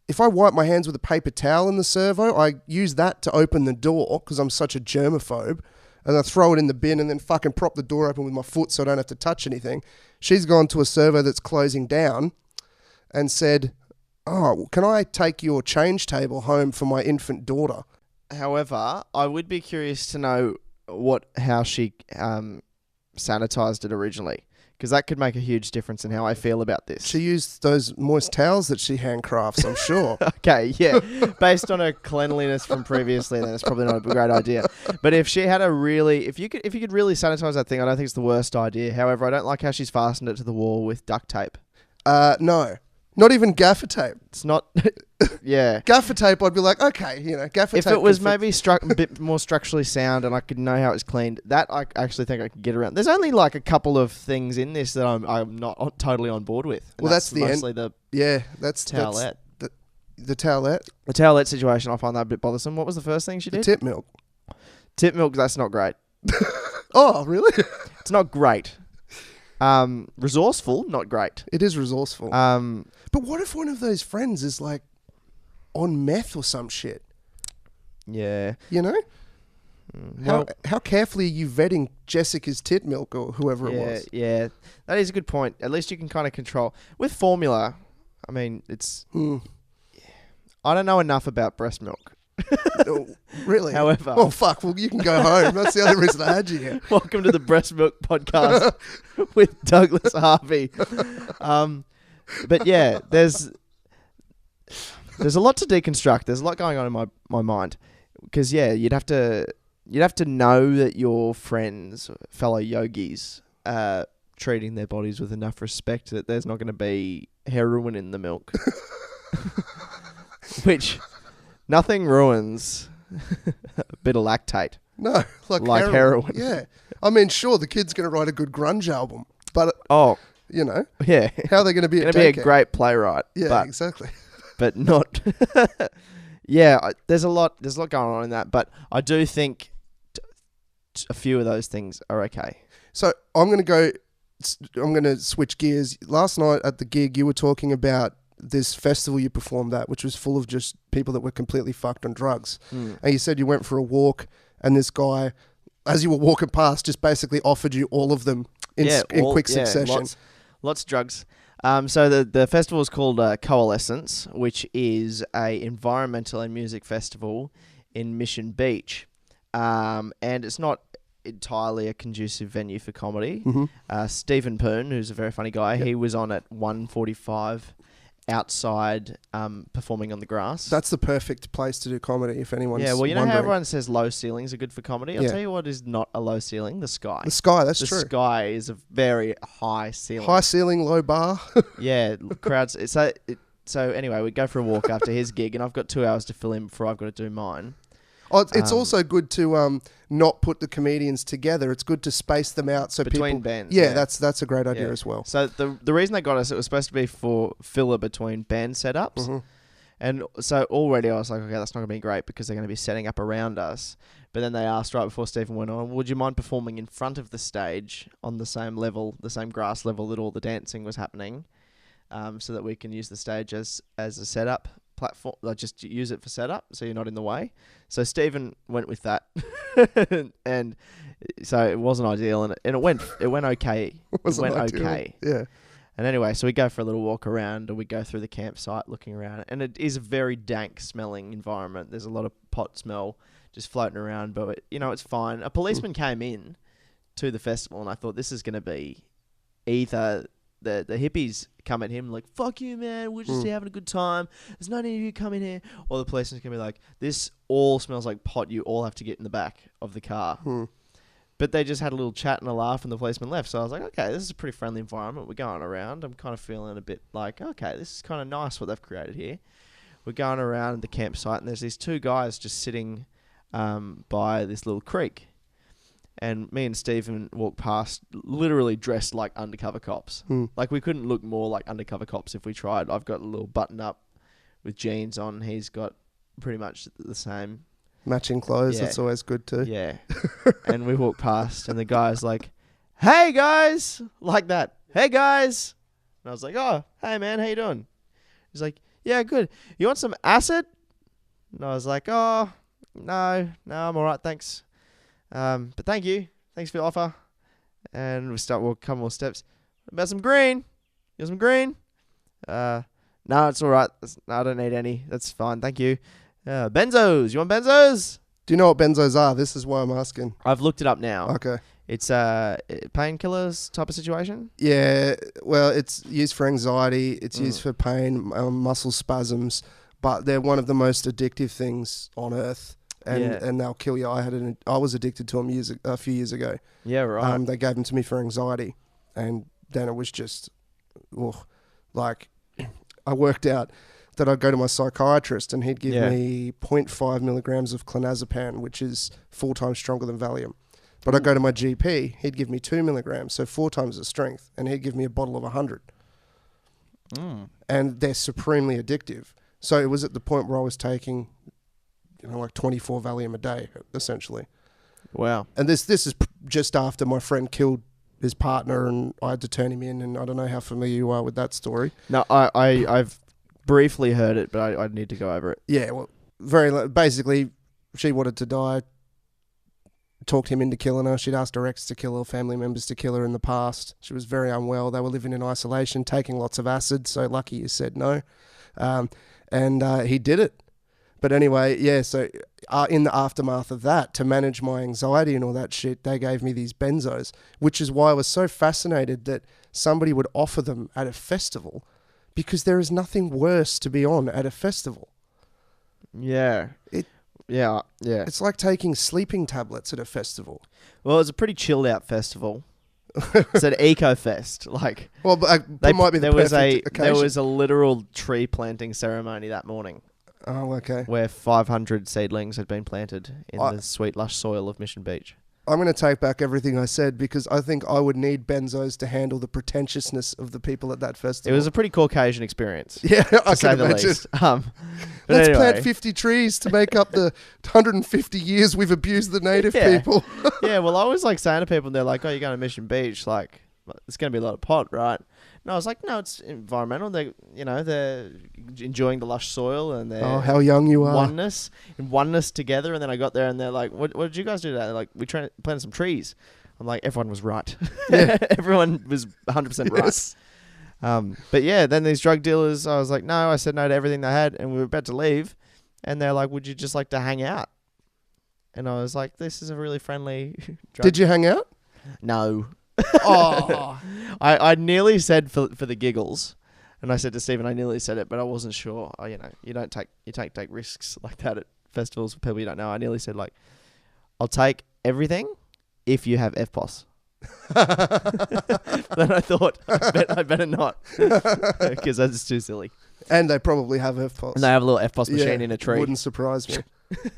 if I wipe my hands with a paper towel in the servo, I use that to open the door because I'm such a germaphobe, and I throw it in the bin and then fucking prop the door open with my foot so I don't have to touch anything. She's gone to a servo that's closing down and said, "Oh, can I take your change table home for my infant daughter?" However, I would be curious to know how she sanitized it originally, because that could make a huge difference in how I feel about this. She used those moist towels that she handcrafts, I'm sure. Okay, yeah. Based on her cleanliness from previously, then it's probably not a great idea. But if she had if you could really sanitize that thing, I don't think it's the worst idea. However, I don't like how she's fastened it to the wall with duct tape. No. Not even gaffer tape. It's not. Yeah. Gaffer tape, I'd be like, okay, gaffer tape. If it was can fix- maybe a bit more structurally sound and I could know how it's cleaned, that I actually think I could get around. There's only like a couple of things in this that I'm not totally on board with. And Well, that's the end. mostly the Yeah, that's towelette. The towelette. The towelette situation, I find that a bit bothersome. What was the first thing she The did? tip milk. Tip milk, that's not great. Oh, really? It's not great. Resourceful, not great. It is resourceful. But what if one of those friends is like on meth or some shit? Yeah. You know? Well, How carefully are you vetting Jessica's tit milk or whoever it was? Yeah. That is a good point. At least you can kind of control. With formula, I mean, it's... I don't know enough about breast milk. Oh, really? However... Oh, fuck. Well, you can go home. That's the only reason I had you here. Welcome to the Breast Milk Podcast with Douglas Harvey. But yeah, there's a lot to deconstruct. There's a lot going on in my mind. Because yeah, you'd have to know that your friends, fellow yogis, are treating their bodies with enough respect that there's not going to be heroin in the milk. Which nothing ruins a bit of lactate. No, like heroin. Yeah. I mean, sure, the kid's going to write a good grunge album, but, Yeah. how are they going to be Going to be a great playwright. Yeah, but, exactly. But not... Yeah, there's a lot going on in that, but I do think a few of those things are okay. So I'm going to switch gears. Last night at the gig, you were talking about this festival you performed at, which was full of just people that were completely fucked on drugs. And you said you went for a walk, and this guy, as you were walking past, just basically offered you all of them in quick succession. Lots of drugs. So the festival is called Coalescence, which is a environmental and music festival in Mission Beach. And it's not entirely a conducive venue for comedy. Stephen Poon, who's a very funny guy, he was on at 1:45 outside performing on the grass. That's the perfect place to do comedy if anyone's well, you know wondering. how everyone says low ceilings are good for comedy? I'll tell you what is not a low ceiling, the sky. The sky, that's the true. The sky is a very high ceiling. High ceiling, low bar. Yeah, crowds. So anyway, we go for a walk after his gig, and I've got 2 hours to fill in before I've got to do mine. Oh, it's also good to not put the comedians together. It's good to space them out so between people. bands. Yeah, that's a great idea as well. So the reason they got us, it was supposed to be for filler between band setups, and so already I was like, okay, that's not going to be great because they're going to be setting up around us. But then they asked right before Stephen went on, would you mind performing in front of the stage on the same level, the same grass level that all the dancing was happening, so that we can use the stage as a setup platform, like just use it for setup so you're not in the way. So Stephen went with that. And so it wasn't ideal, and it went okay. It went okay. Yeah. And anyway, so we go for a little walk around, or we go through the campsite looking around, and it is a very dank smelling environment. There's a lot of pot smell just floating around, but it's fine. A policeman came in to the festival, and I thought this is going to be either the hippies come at him like, fuck you, man, we're just here having a good time, there's no need of you coming here, or the policeman's going to be like, this all smells like pot, you all have to get in the back of the car. But they just had a little chat and a laugh, and the policeman left. So I was like, okay, this is a pretty friendly environment. We're going around. I'm kind of feeling a bit like, okay, this is kind of nice what they've created here. We're going around the campsite, and there's these two guys just sitting by this little creek. And me and Stephen walked past, literally dressed like undercover cops. Like, we couldn't look more like undercover cops if we tried. I've got a little button up with jeans on. He's got pretty much the same. Matching clothes, Yeah. that's always good too. Yeah. And we walked past, and the guy's like, hey, guys! Like that. Hey, guys! And I was like, oh, hey, man, how you doing? He's like, yeah, good. You want some acid? And I was like, oh, no, I'm all right, thanks. But thank you. Thanks for your offer. And we start walking a couple more steps. What about some green? You want some green? No, it's all right. No, I don't need any. That's fine. Thank you. Benzos. You want benzos? Do you know what benzos are? This is why I'm asking. I've looked it up now. Okay. It's painkillers type of situation. Yeah, well, it's used for anxiety. It's used for pain, muscle spasms, but they're one of the most addictive things on earth. And they'll kill you. I was addicted to them a few years ago. Yeah, right. They gave them to me for anxiety, and then it was just, like, I worked out that I'd go to my psychiatrist and he'd give me 0.5 milligrams of clonazepam, which is 4 times stronger than Valium. But I'd go to my GP, he'd give me 2 milligrams, so 4 times the strength, and he'd give me a bottle of 100. And they're supremely addictive. So it was at the point where I was taking, like 24 Valium a day, essentially. Wow. And this is just after my friend killed his partner, and I had to turn him in, and I don't know how familiar you are with that story. No, I've briefly heard it, but I need to go over it. Yeah, well, basically, she wanted to die, talked him into killing her. She'd asked her ex to kill her, family members to kill her in the past. She was very unwell. They were living in isolation, taking lots of acid, so lucky you said no. And he did it. But anyway, yeah, so in the aftermath of that, to manage my anxiety and all that shit, they gave me these benzos, which is why I was so fascinated that somebody would offer them at a festival, because there is nothing worse to be on at a festival. Yeah. Yeah. It's like taking sleeping tablets at a festival. Well, it's a pretty chilled out festival. It's an eco-fest. Like, well, but that might be the perfect occasion. There was a literal tree planting ceremony that morning. Oh, okay. Where 500 seedlings had been planted in the sweet, lush soil of Mission Beach. I'm going to take back everything I said because I think I would need benzos to handle the pretentiousness of the people at that It festival. was a pretty Caucasian experience. yeah, I To say can the imagine. least. But Let's anyway. plant 50 trees to make up the 150 years we've abused the native Yeah. people. Yeah, well, I was like saying to people, and they're like, "Oh, you're going to Mission Beach? Like, it's going to be a lot of pot, right?" And I was like, "No, it's environmental. They're enjoying the lush soil and their Oh, how young you are. oneness together." And then I got there, and they're like, "What did you guys do today?" They're like, "We planted some trees." I'm like, "Everyone was right. Yeah. Everyone was 100% Yes. right." But yeah, then these drug dealers, I was like, "No," I said no to everything they had, and we were about to leave, and they're like, "Would you just like to hang out?" And I was like, "This is a really friendly." Drug Did you hang out? No. Oh. I nearly said for the giggles, and I said to Stephen, I nearly said it, but I wasn't sure. You don't take risks like that at festivals with people you don't know. I nearly said like, I'll take everything if you have FPOS. Then I thought I better not because that's too silly. And they probably have FPOS. And they have a little FPOS machine in a tree Wouldn't surprise me.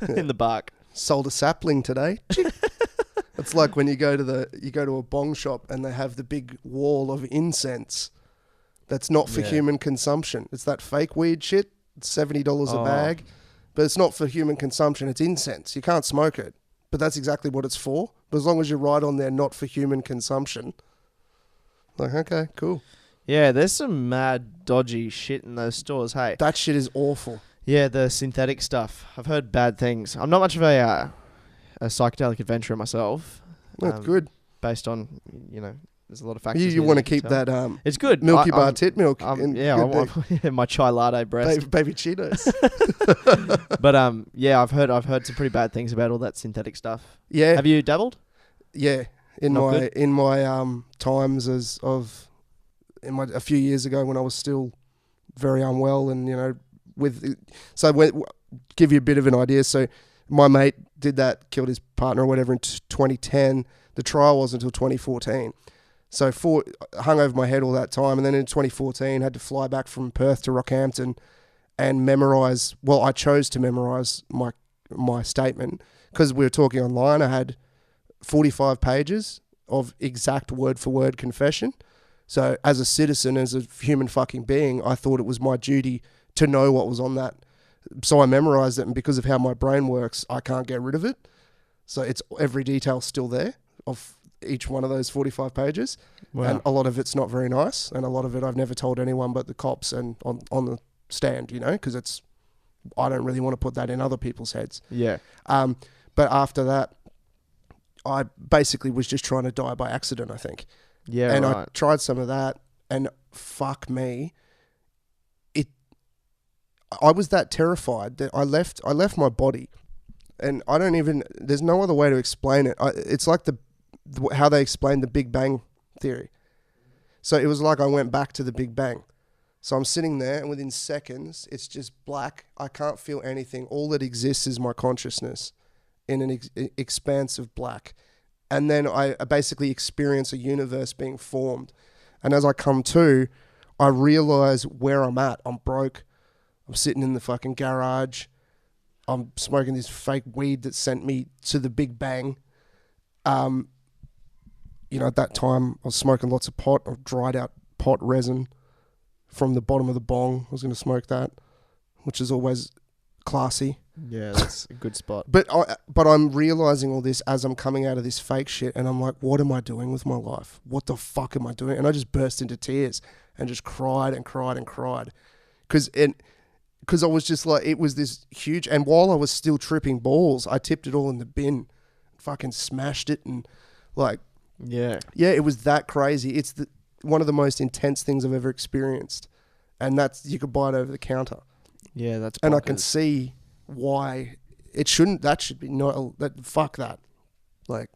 in the bark. Sold a sapling today. It's like when you go to a bong shop and they have the big wall of incense that's not for human consumption. It's that fake weed shit. It's $70 a bag, but it's not for human consumption. It's incense. You can't smoke it, but that's exactly what it's for. But as long as you write on there, not for human consumption. Like, okay, cool. Yeah, there's some mad dodgy shit in those stores. Hey, That shit is awful. yeah, the synthetic stuff. I've heard bad things. I'm not much of a psychedelic adventurer myself. That's good. Based on, there's a lot of factors. You here want to that you keep can tell. that It's good. milky bar tit milk. I in want my chai latte breast. Babyccinos. But I've heard some pretty bad things about all that synthetic stuff. Yeah. Have you dabbled? Yeah, in Not my good? times a few years ago when I was still very unwell and give you a bit of an idea. So my mate did that, killed his partner or whatever in 2010. The trial wasn't until 2014. So hung over my head all that time, and then in 2014 had to fly back from Perth to Rockhampton and memorize. Well, I chose to memorize my statement because we were talking online. I had 45 pages of exact word-for-word confession. So as a citizen, as a human fucking being, I thought it was my duty to know what was on that. So I memorized it, and because of how my brain works, I can't get rid of it. So it's every detail still there of each one of those 45 pages. Wow. And a lot of it's not very nice, and a lot of it I've never told anyone but the cops and on the stand, because I don't really want to put that in other people's heads. Yeah. But after that, I basically was just trying to die by accident, I think. Yeah. And right. I tried some of that, and fuck me, I was that terrified that I left my body, and there's no other way to explain it. It's like how they explain the Big Bang theory. So it was like I went back to the Big Bang. So I'm sitting there, and within seconds, it's just black. I can't feel anything. All that exists is my consciousness in an expanse of black. And then I basically experience a universe being formed. And as I come to, I realize where I'm at. I'm broke. I'm sitting in the fucking garage. I'm smoking this fake weed that sent me to the Big Bang. At that time, I was smoking lots of pot or dried out pot resin from the bottom of the bong. I was going to smoke that, which is always classy. Yeah, that's a good spot. But I'm realizing all this as I'm coming out of this fake shit, and I'm like, what am I doing with my life? What the fuck am I doing? And I just burst into tears and just cried and cried and cried. Because I was just like, it was this huge, and while I was still tripping balls, I tipped it all in the bin, fucking smashed it, and like, Yeah. yeah, it was that crazy. It's one of the most intense things I've ever experienced, and you could buy it over the counter. Yeah, that's And I can bonkers. see why that should be not fuck that. Like,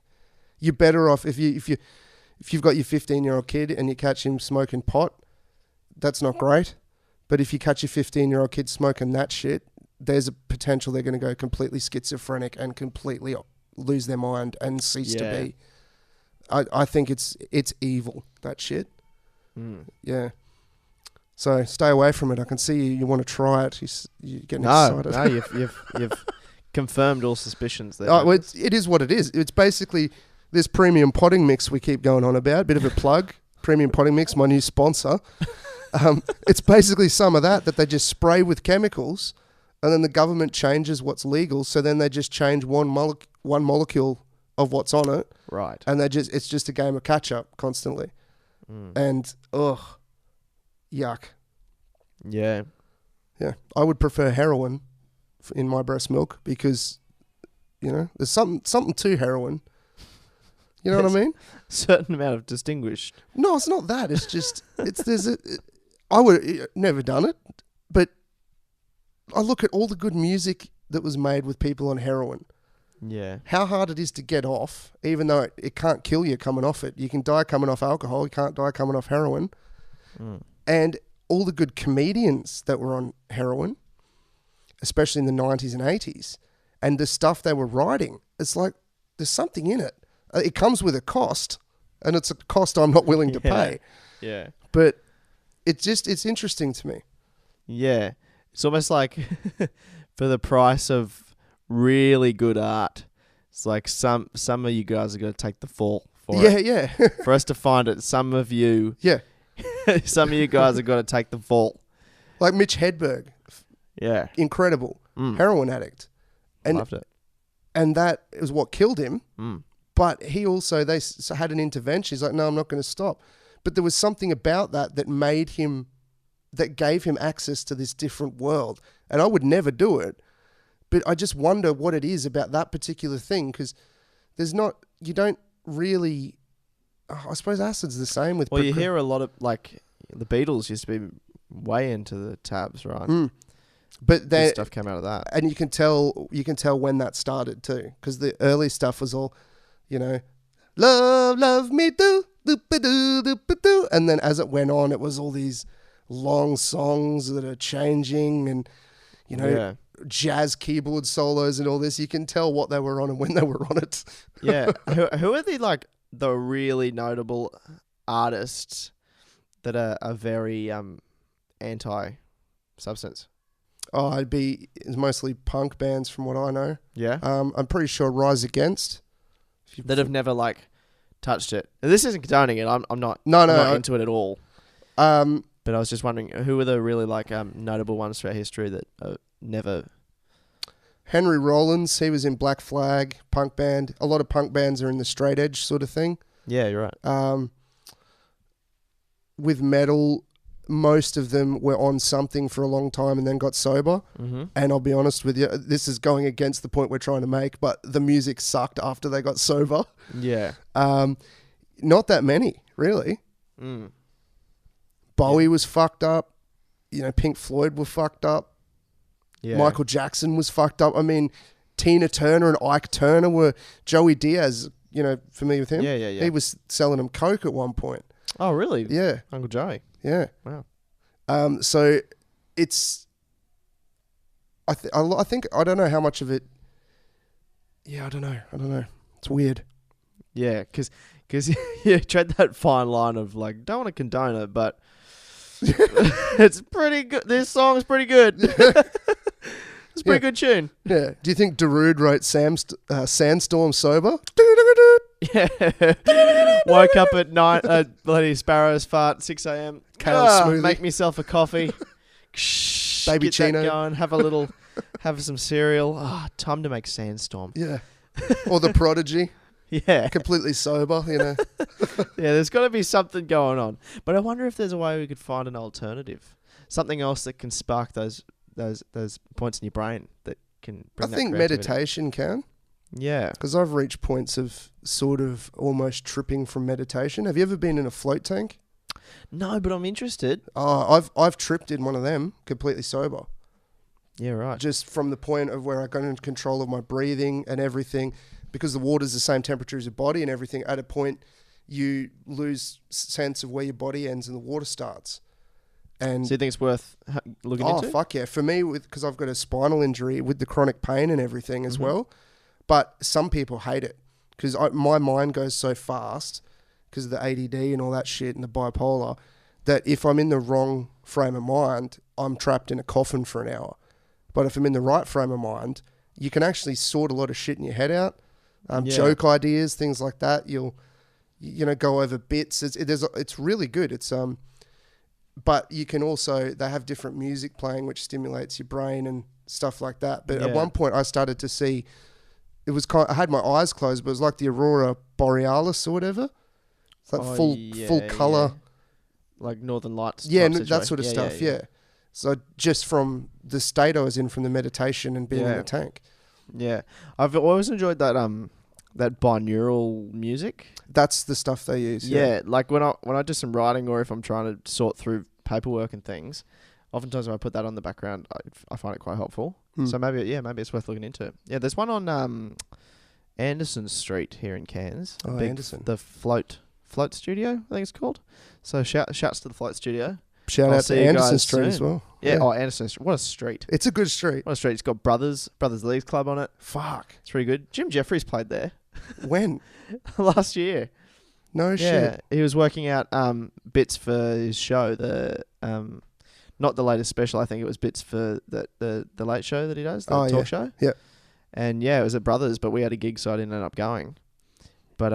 you're better off if you've got your 15-year-old kid and you catch him smoking pot, that's not great. But if you catch your 15-year-old kid smoking that shit, there's a potential they're going to go completely schizophrenic and completely lose their mind and cease to be. I think it's evil, that shit. Yeah. So stay away from it. I can see you want to try it. You're getting excited. No, you've confirmed all suspicions there. Well, it is what it is. It's basically this premium potting mix we keep going on about. Bit of a plug. Premium potting mix, my new sponsor. It's basically some of that they just spray with chemicals, and then the government changes what's legal. So then they just change one molecule of what's on it, right? And it's just a game of catch up constantly. And yuck. Yeah. I would prefer heroin in my breast milk because, there's something to heroin. You know what I mean? Certain amount of distinguished. No, it's not that. It's just I would never done it, but I look at all the good music that was made with people on heroin. Yeah. How hard it is to get off, even though it can't kill you coming off it. You can die coming off alcohol. You can't die coming off heroin. And all the good comedians that were on heroin, especially in the 90s and 80s, and the stuff they were writing, it's like there's something in it. It comes with a cost, and it's a cost I'm not willing to pay. Yeah. But it's interesting to me. Yeah. It's almost like for the price of really good art, it's like some of you guys are going to take the fall for it. Yeah. For us to find it, some of you guys are going to take the fall. Like Mitch Hedberg. Yeah. Incredible. Heroin addict. And, loved it. And that is what killed him. But he also, they had an intervention. He's like, no, I'm not going to stop. But there was something about that that gave him access to this different world. And I would never do it. But I just wonder what it is about that particular thing, because you don't really, I suppose acid's the same with... Well, you hear a lot of, like, the Beatles used to be way into the tabs, right? But this stuff came out of that. And you can tell when that started too, because the early stuff was all, love me do, do, and then as it went on, it was all these long songs that are changing and, jazz keyboard solos and all this. You can tell what they were on and when they were on it. Yeah. Who are the really notable artists that are very anti-substance? Oh, it's mostly punk bands from what I know. Yeah. I'm pretty sure Rise Against. That have never touched it. And this isn't condoning it. I'm not. No, I'm not into it at all. But I was just wondering who are the really notable ones throughout history that never. Henry Rollins. He was in Black Flag punk band. A lot of punk bands are in the straight edge sort of thing. Yeah, you're right. With metal, most of them were on something for a long time and then got sober. Mm-hmm. And I'll be honest with you, this is going against the point we're trying to make, but the music sucked after they got sober. Yeah. Not that many, really. Bowie was fucked up. Pink Floyd were fucked up. Yeah. Michael Jackson was fucked up. I mean, Tina Turner and Ike Turner were... Joey Diaz, familiar with him? Yeah. He was selling them coke at one point. Oh, really? Yeah. Uncle Joey. Yeah. Wow. So it's... I think... I don't know how much of it... Yeah, I don't know. It's weird. Yeah, because you tread that fine line of don't want to condone it, but it's pretty good. This song's pretty good. It's a pretty good tune. Yeah. Do you think Darude wrote Sandstorm sober? Yeah. Woke up at night, bloody sparrows fart, 6 a.m. Kale smoothie. Make myself a coffee. Babyccino. Get that going. Have some cereal. Time to make Sandstorm. Yeah. Or The Prodigy. Yeah. Completely sober, Yeah, there's got to be something going on. But I wonder if there's a way we could find an alternative. Something else that can spark those points in your brain that can bring that I think creativity. meditation can. Yeah. Because I've reached points of sort of almost tripping from meditation. Have you ever been in a float tank? No, but I'm interested. Oh, I've tripped in one of them completely sober. Yeah, right. Just from the point of where I got in control of my breathing and everything, because the water's the same temperature as your body and everything. At a point, you lose sense of where your body ends and the water starts. And so you think it's worth looking into? Oh, fuck yeah. For me, because I've got a spinal injury with the chronic pain and everything as well. But some people hate it because my mind goes so fast because of the ADD and all that shit and the bipolar that if I'm in the wrong frame of mind, I'm trapped in a coffin for an hour. But if I'm in the right frame of mind you can actually sort a lot of shit in your head out. Yeah. Joke ideas, things like that. You'll go over bits. It's really good. But you can also, they have different music playing which stimulates your brain and stuff like that. But at one point I started to see, I had my eyes closed, but it was like the Aurora Borealis or whatever. It's like full color. Like Northern Lights. Yeah, type that sort of situation. stuff, yeah. So just from the state I was in, from the meditation and being in the tank. Yeah. I've always enjoyed that that binaural music. That's the stuff they use. Yeah, like when I do some writing, or if I'm trying to sort through paperwork and things, oftentimes when I put that on the background, I find it quite helpful. So maybe it's worth looking into. Yeah, there's one on Anderson Street here in Cairns. Oh, Anderson. The Float Studio, I think it's called. So shouts to the Float Studio. Shout out to Anderson Street as well. Yeah. Oh, Anderson Street. What a street. It's a good street. What a street. It's got Brothers Leagues Club on it. Fuck. It's pretty good. Jim Jeffries played there. When? Last year. No shit. He was working out bits for his show. Not the latest special. I think it was bits for the late show that he does, the talk show. Yeah. And it was at Brothers, but we had a gig, so I didn't end up going. But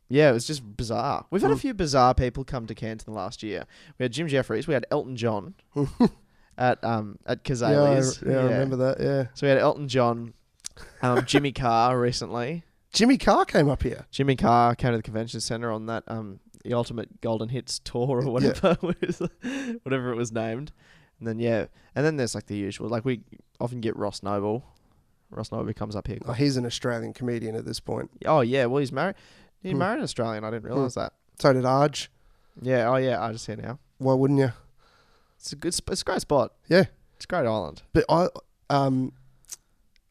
it was just bizarre. We've had a few bizarre people come to Cairns in the last year. We had Jim Jeffries. We had Elton John at Kazali's. I remember that. Yeah. So we had Elton John, Jimmy Carr recently. Jimmy Carr came up here. Jimmy Carr came to the convention center on that the Ultimate Golden Hits tour or whatever whatever it was named. And then there's like the usual. Like we often get Ross Noble. Ross Noble comes up here. Oh, he's an Australian comedian at this point. Oh yeah, well he's married. He married an Australian. I didn't realise that. So did Arj. Yeah. Oh yeah, Arj is here now. Why wouldn't you? It's a great spot. Yeah, it's a great island. But I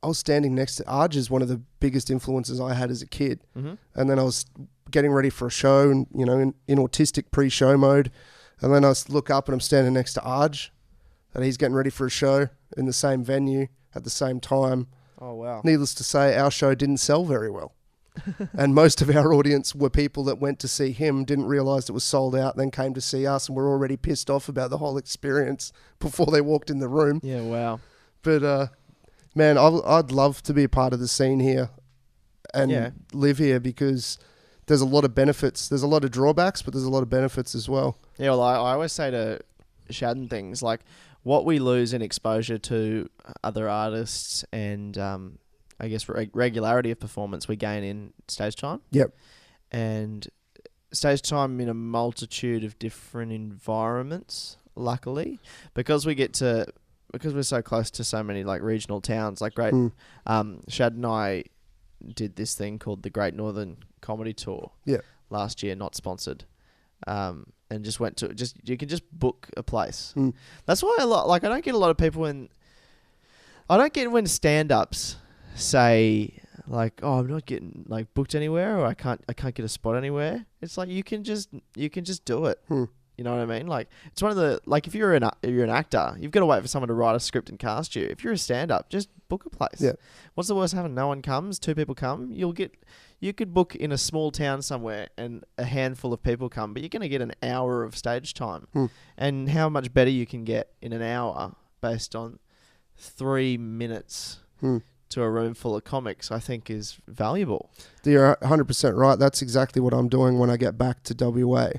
was standing next to Arj, is one of the biggest influences I had as a kid. Mm-hmm. And then I was getting ready for a show, and in autistic pre-show mode. And then I look up and I'm standing next to Arj, and he's getting ready for a show in the same venue at the same time. Oh wow! Needless to say, our show didn't sell very well. And most of our audience were people that went to see him, didn't realise it was sold out, then came to see us, and were already pissed off about the whole experience before they walked in the room. Yeah, wow. But man, I'd love to be a part of the scene here and live here, because there's a lot of benefits. There's a lot of drawbacks, but there's a lot of benefits as well. Yeah, well, I always say to Shad and things, like what we lose in exposure to other artists and I guess regularity of performance, we gain in stage time. Yep. And stage time in a multitude of different environments, luckily, because we're so close to so many like regional towns, like Shad and I did this thing called the Great Northern Comedy Tour last year, not sponsored. And just went to you can just book a place. That's why I don't get a lot of people when stand-ups say like, oh, I'm not getting like booked anywhere, or I can't get a spot anywhere. It's like you can just do it. You know what I mean? Like it's one of the, like if you're an actor, you've got to wait for someone to write a script and cast you. If you're a stand-up, just book a place. Yeah. What's the worst happening? No one comes. 2 people come. You could book in a small town somewhere and a handful of people come, but you're going to get an hour of stage time. And how much better you can get in an hour based on 3 minutes to a room full of comics, I think is valuable. You're 100% right. That's exactly what I'm doing when I get back to WA,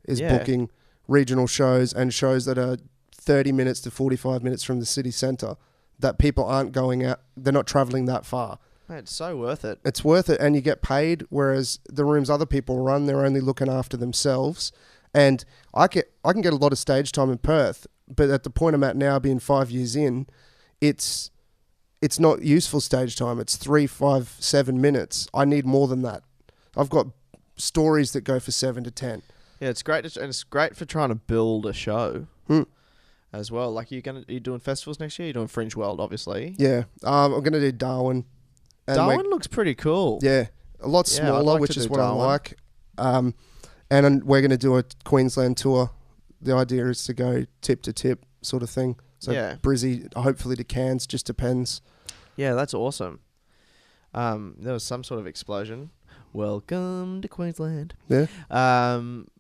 is booking regional shows and shows that are 30 minutes to 45 minutes from the city centre, that people aren't going out, they're not travelling that far. Mate, it's so worth it. It's worth it, and you get paid, whereas the rooms other people run, they're only looking after themselves. And I can get a lot of stage time in Perth, but at the point I'm at now, being 5 years in, it's not useful stage time. It's 3, 5, 7 minutes. I need more than that. I've got stories that go for 7 to 10. Yeah, it's great, and it's great for trying to build a show as well. Like you're doing festivals next year. You're doing Fringe World, obviously. Yeah, I'm gonna do Darwin. And Darwin looks pretty cool. Yeah, a lot smaller, which is what Darwin. I like. And we're gonna do a Queensland tour. The idea is to go tip to tip sort of thing. So Brizzy, hopefully to Cairns, just depends. Yeah, that's awesome. There was some sort of explosion. Welcome to Queensland. Yeah.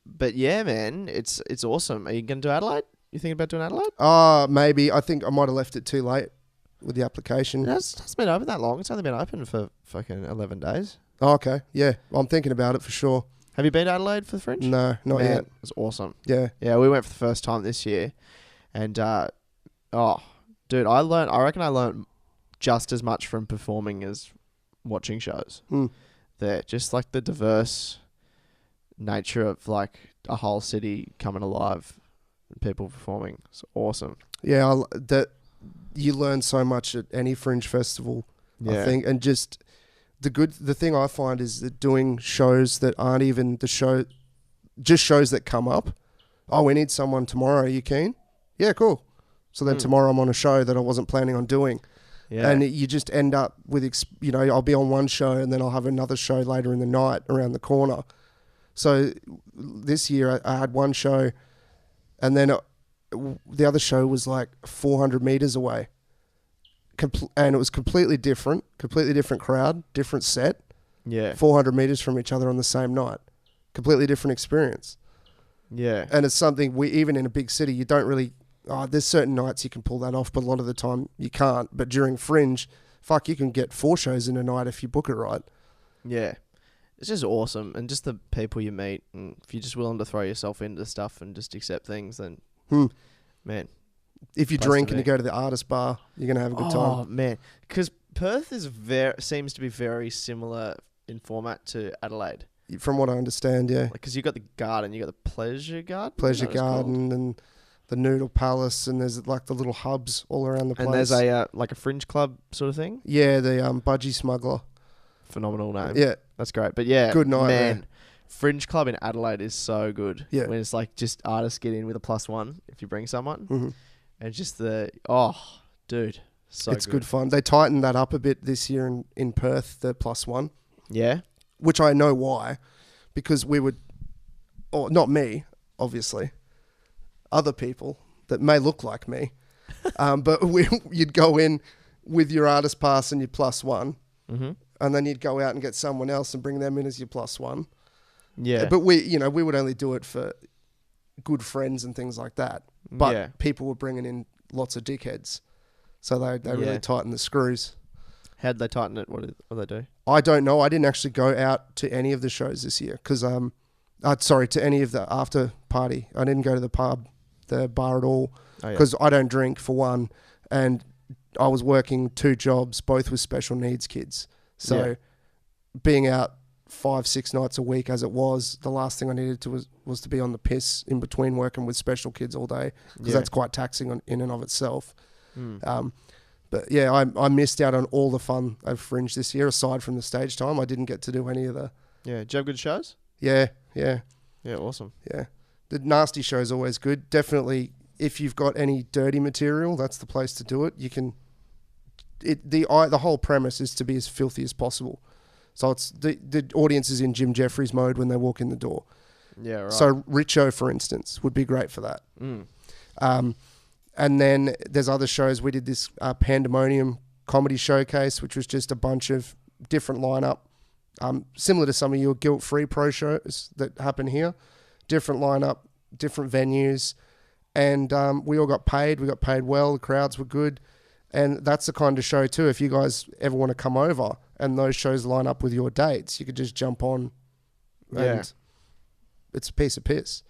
But yeah, man, it's awesome. Are you going to do Adelaide? You thinking about doing Adelaide? Maybe. I think I might have left it too late. with the application. It hasn't been open that long. It's only been open for fucking 11 days. Oh, okay. Yeah. I'm thinking about it for sure. Have you been to Adelaide for the Fringe? No, not Man, yet. It was awesome. Yeah. Yeah, we went for the first time this year. And, dude, I reckon I learned just as much from performing as watching shows. There, just like the diverse nature of like a whole city coming alive and people performing. It's awesome. Yeah, that you learn so much at any Fringe festival, I think. And just the thing I find is that doing shows that aren't even the show, just shows that come up. Oh, we need someone tomorrow. Are you keen? Yeah, cool. So then tomorrow I'm on a show that I wasn't planning on doing. Yeah. And you just end up with, I'll be on one show and then I'll have another show later in the night around the corner. So this year I had one show and then the other show was like 400 meters away. And it was completely different crowd, different set. Yeah. 400 meters from each other on the same night. Completely different experience. Yeah. And it's something even in a big city, you don't really... there's certain nights you can pull that off, but a lot of the time you can't. But during Fringe, you can get 4 shows in a night if you book it right. Yeah. It's just awesome. And just the people you meet. And if you're just willing to throw yourself into stuff and just accept things, then, man. If you drink and you go to the artist bar, you're going to have a good time. Oh, man. Because Perth seems to be very similar in format to Adelaide. From what I understand, yeah. Because you've got the garden, you've got the pleasure garden. Pleasure garden and... the Noodle Palace, and there's like the little hubs all around the place. And there's a like a fringe club sort of thing. Yeah, the Budgie Smuggler. Phenomenal name. Yeah, that's great. But yeah, good night, man. Fringe club in Adelaide is so good. Yeah, when it's like just artists get in with a +1 if you bring someone, and just dude, so it's good fun. They tightened that up a bit this year in Perth, the +1. Yeah, which I know why, because we would, or not me, obviously. Other people that may look like me, but you'd go in with your artist pass and your +1, and then you'd go out and get someone else and bring them in as your +1. Yeah, but we would only do it for good friends and things like that. But people were bringing in lots of dickheads, so they really tightened the screws. How'd they tighten it? What did they do? I don't know. I didn't actually go out to any of the shows this year because to any of the after party. I didn't go to the pub. The bar at all because I don't drink for one, and I was working 2 jobs, both with special needs kids. So being out 5-6 nights a week as it was, the last thing I needed to was to be on the piss in between working with special kids all day because that's quite taxing in and of itself. But yeah, I missed out on all the fun of Fringe this year aside from the stage time. I didn't get to do any of the... Yeah, did you have good shows? Yeah. Yeah, awesome. Yeah. The nasty show is always good. Definitely, if you've got any dirty material, that's the place to do it. You can. The whole premise is to be as filthy as possible. So it's the audience is in Jim Jeffries mode when they walk in the door. Yeah, right. So Richo, for instance, would be great for that. And then there's other shows. We did this Pandemonium comedy showcase, which was just a bunch of different lineup, similar to some of your guilt-free pro shows that happen here. Different lineup, different venues, and we all got paid. We got paid well. The crowds were good, and that's the kind of show too. If you guys ever want to come over and those shows line up with your dates, you could just jump on. And it's a piece of piss.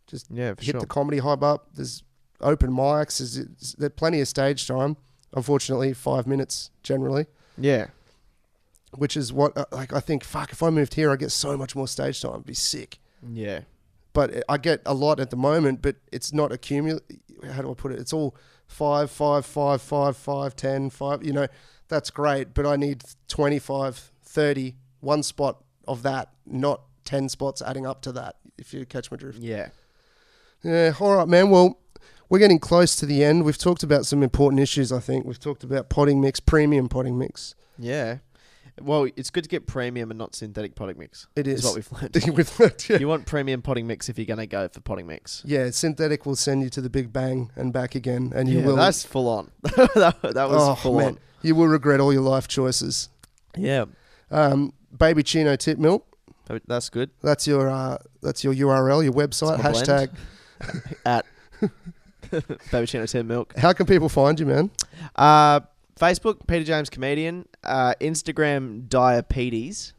Just hit the comedy hub up. There's open mics. There's plenty of stage time. Unfortunately, 5 minutes generally. Yeah. Which is what I think. Fuck, if I moved here, I'd get so much more stage time. It'd be sick. Yeah. But I get a lot at the moment, but it's not accumulative. How do I put it? It's all 5, 5, 5, 5, 5, 10, 5. That's great, but I need 25, 30, one spot of that, not 10 spots adding up to that, if you catch my drift. Yeah. Yeah, all right, man. Well, we're getting close to the end. We've talked about some important issues, I think. We've talked about potting mix, premium potting mix. Yeah. Well, it's good to get premium and not synthetic potting mix. It is. Is what we've learned. We've learned, yeah. You want premium potting mix if you're going to go for potting mix. Yeah, synthetic will send you to the Big Bang and back again. And you will. That's full on. that was full on. You will regret all your life choices. Yeah. Babyccino tip milk. That's good. That's your URL, your website. Hashtag. At. Babyccino 10 milk. How can people find you, man? Facebook, Peter James Comedian. Instagram, Diabetes.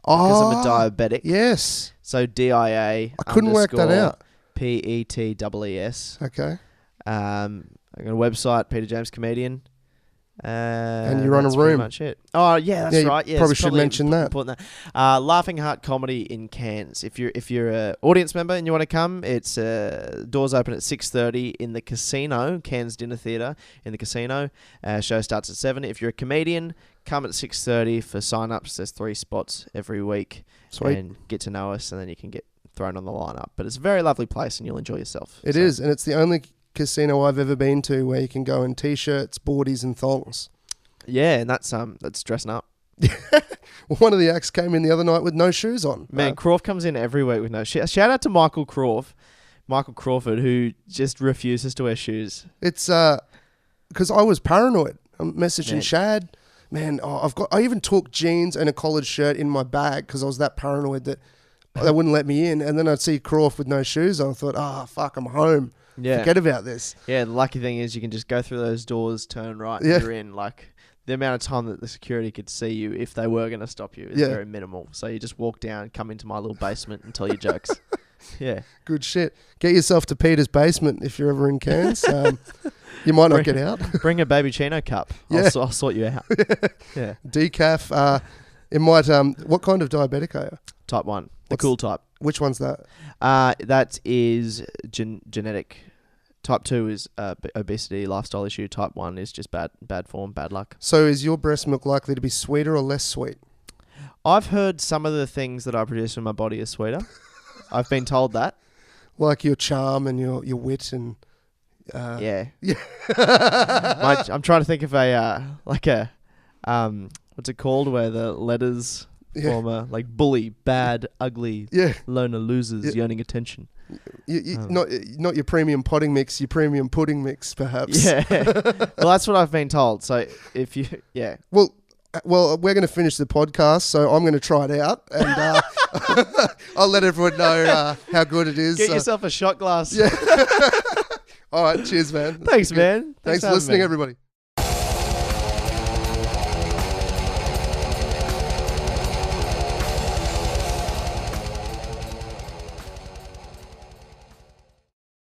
Because I'm a diabetic. Yes. So DIA. I couldn't work that out. PETEES. Okay. I got a website, Peter James Comedian. And you run a that's pretty room. much it. Oh yeah, that's right. Yeah, probably it's should mention that. important Laughing Heart Comedy in Cairns. If you're a audience member and you want to come, it's doors open at 6:30 in the casino, Cairns Dinner Theatre in the casino. Show starts at 7. If you're a comedian, come at 6:30 for sign-ups. There's 3 spots every week. Sweet. And get to know us, and then you can get thrown on the lineup. But it's a very lovely place, and you'll enjoy yourself. It is, and it's the only casino I've ever been to where you can go in t-shirts, boardies, and thongs. Yeah, and that's dressing up. Well, one of the acts came in the other night with no shoes on. Man, Croft comes in every week with no shoes. Shout out to Michael Crawford, who just refuses to wear shoes. It's because I was paranoid. I'm messaging Shad. Man, I even took jeans and a collared shirt in my bag because I was that paranoid that they wouldn't let me in. And then I'd see Croft with no shoes on. I thought, fuck, I'm home. Yeah. Forget about this. Yeah, the lucky thing is you can just go through those doors, turn right, Yeah. and you're in. Like, the amount of time that the security could see you if they were going to stop you is very minimal. So you just walk down, come into my little basement and tell your jokes. Yeah. Good shit. Get yourself to Peter's basement if you're ever in Cairns. You might not get out. Bring a Babyccino cup. Yeah. I'll sort you out. Yeah. Decaf. It might. What kind of diabetic are you? Type 1. The cool type. Which one's that? That is genetic. Type 2 is obesity, lifestyle issue. Type 1 is just bad form, bad luck. So is your breast milk likely to be sweeter or less sweet? I've heard some of the things that I produce in my body are sweeter. I've been told that. Like your charm and your wit and... Yeah. Yeah. I'm trying to think of a what's it called where the letters form a like bully, bad, ugly, loner, losers, yearning attention. Not your premium potting mix, your premium pudding mix, perhaps. Yeah. Well, that's what I've been told. So if you, Well, we're going to finish the podcast, so I'm going to try it out, and I'll let everyone know how good it is. Get yourself a shot glass. Yeah. All right, cheers, man. Thanks, man. Thanks for listening, everybody.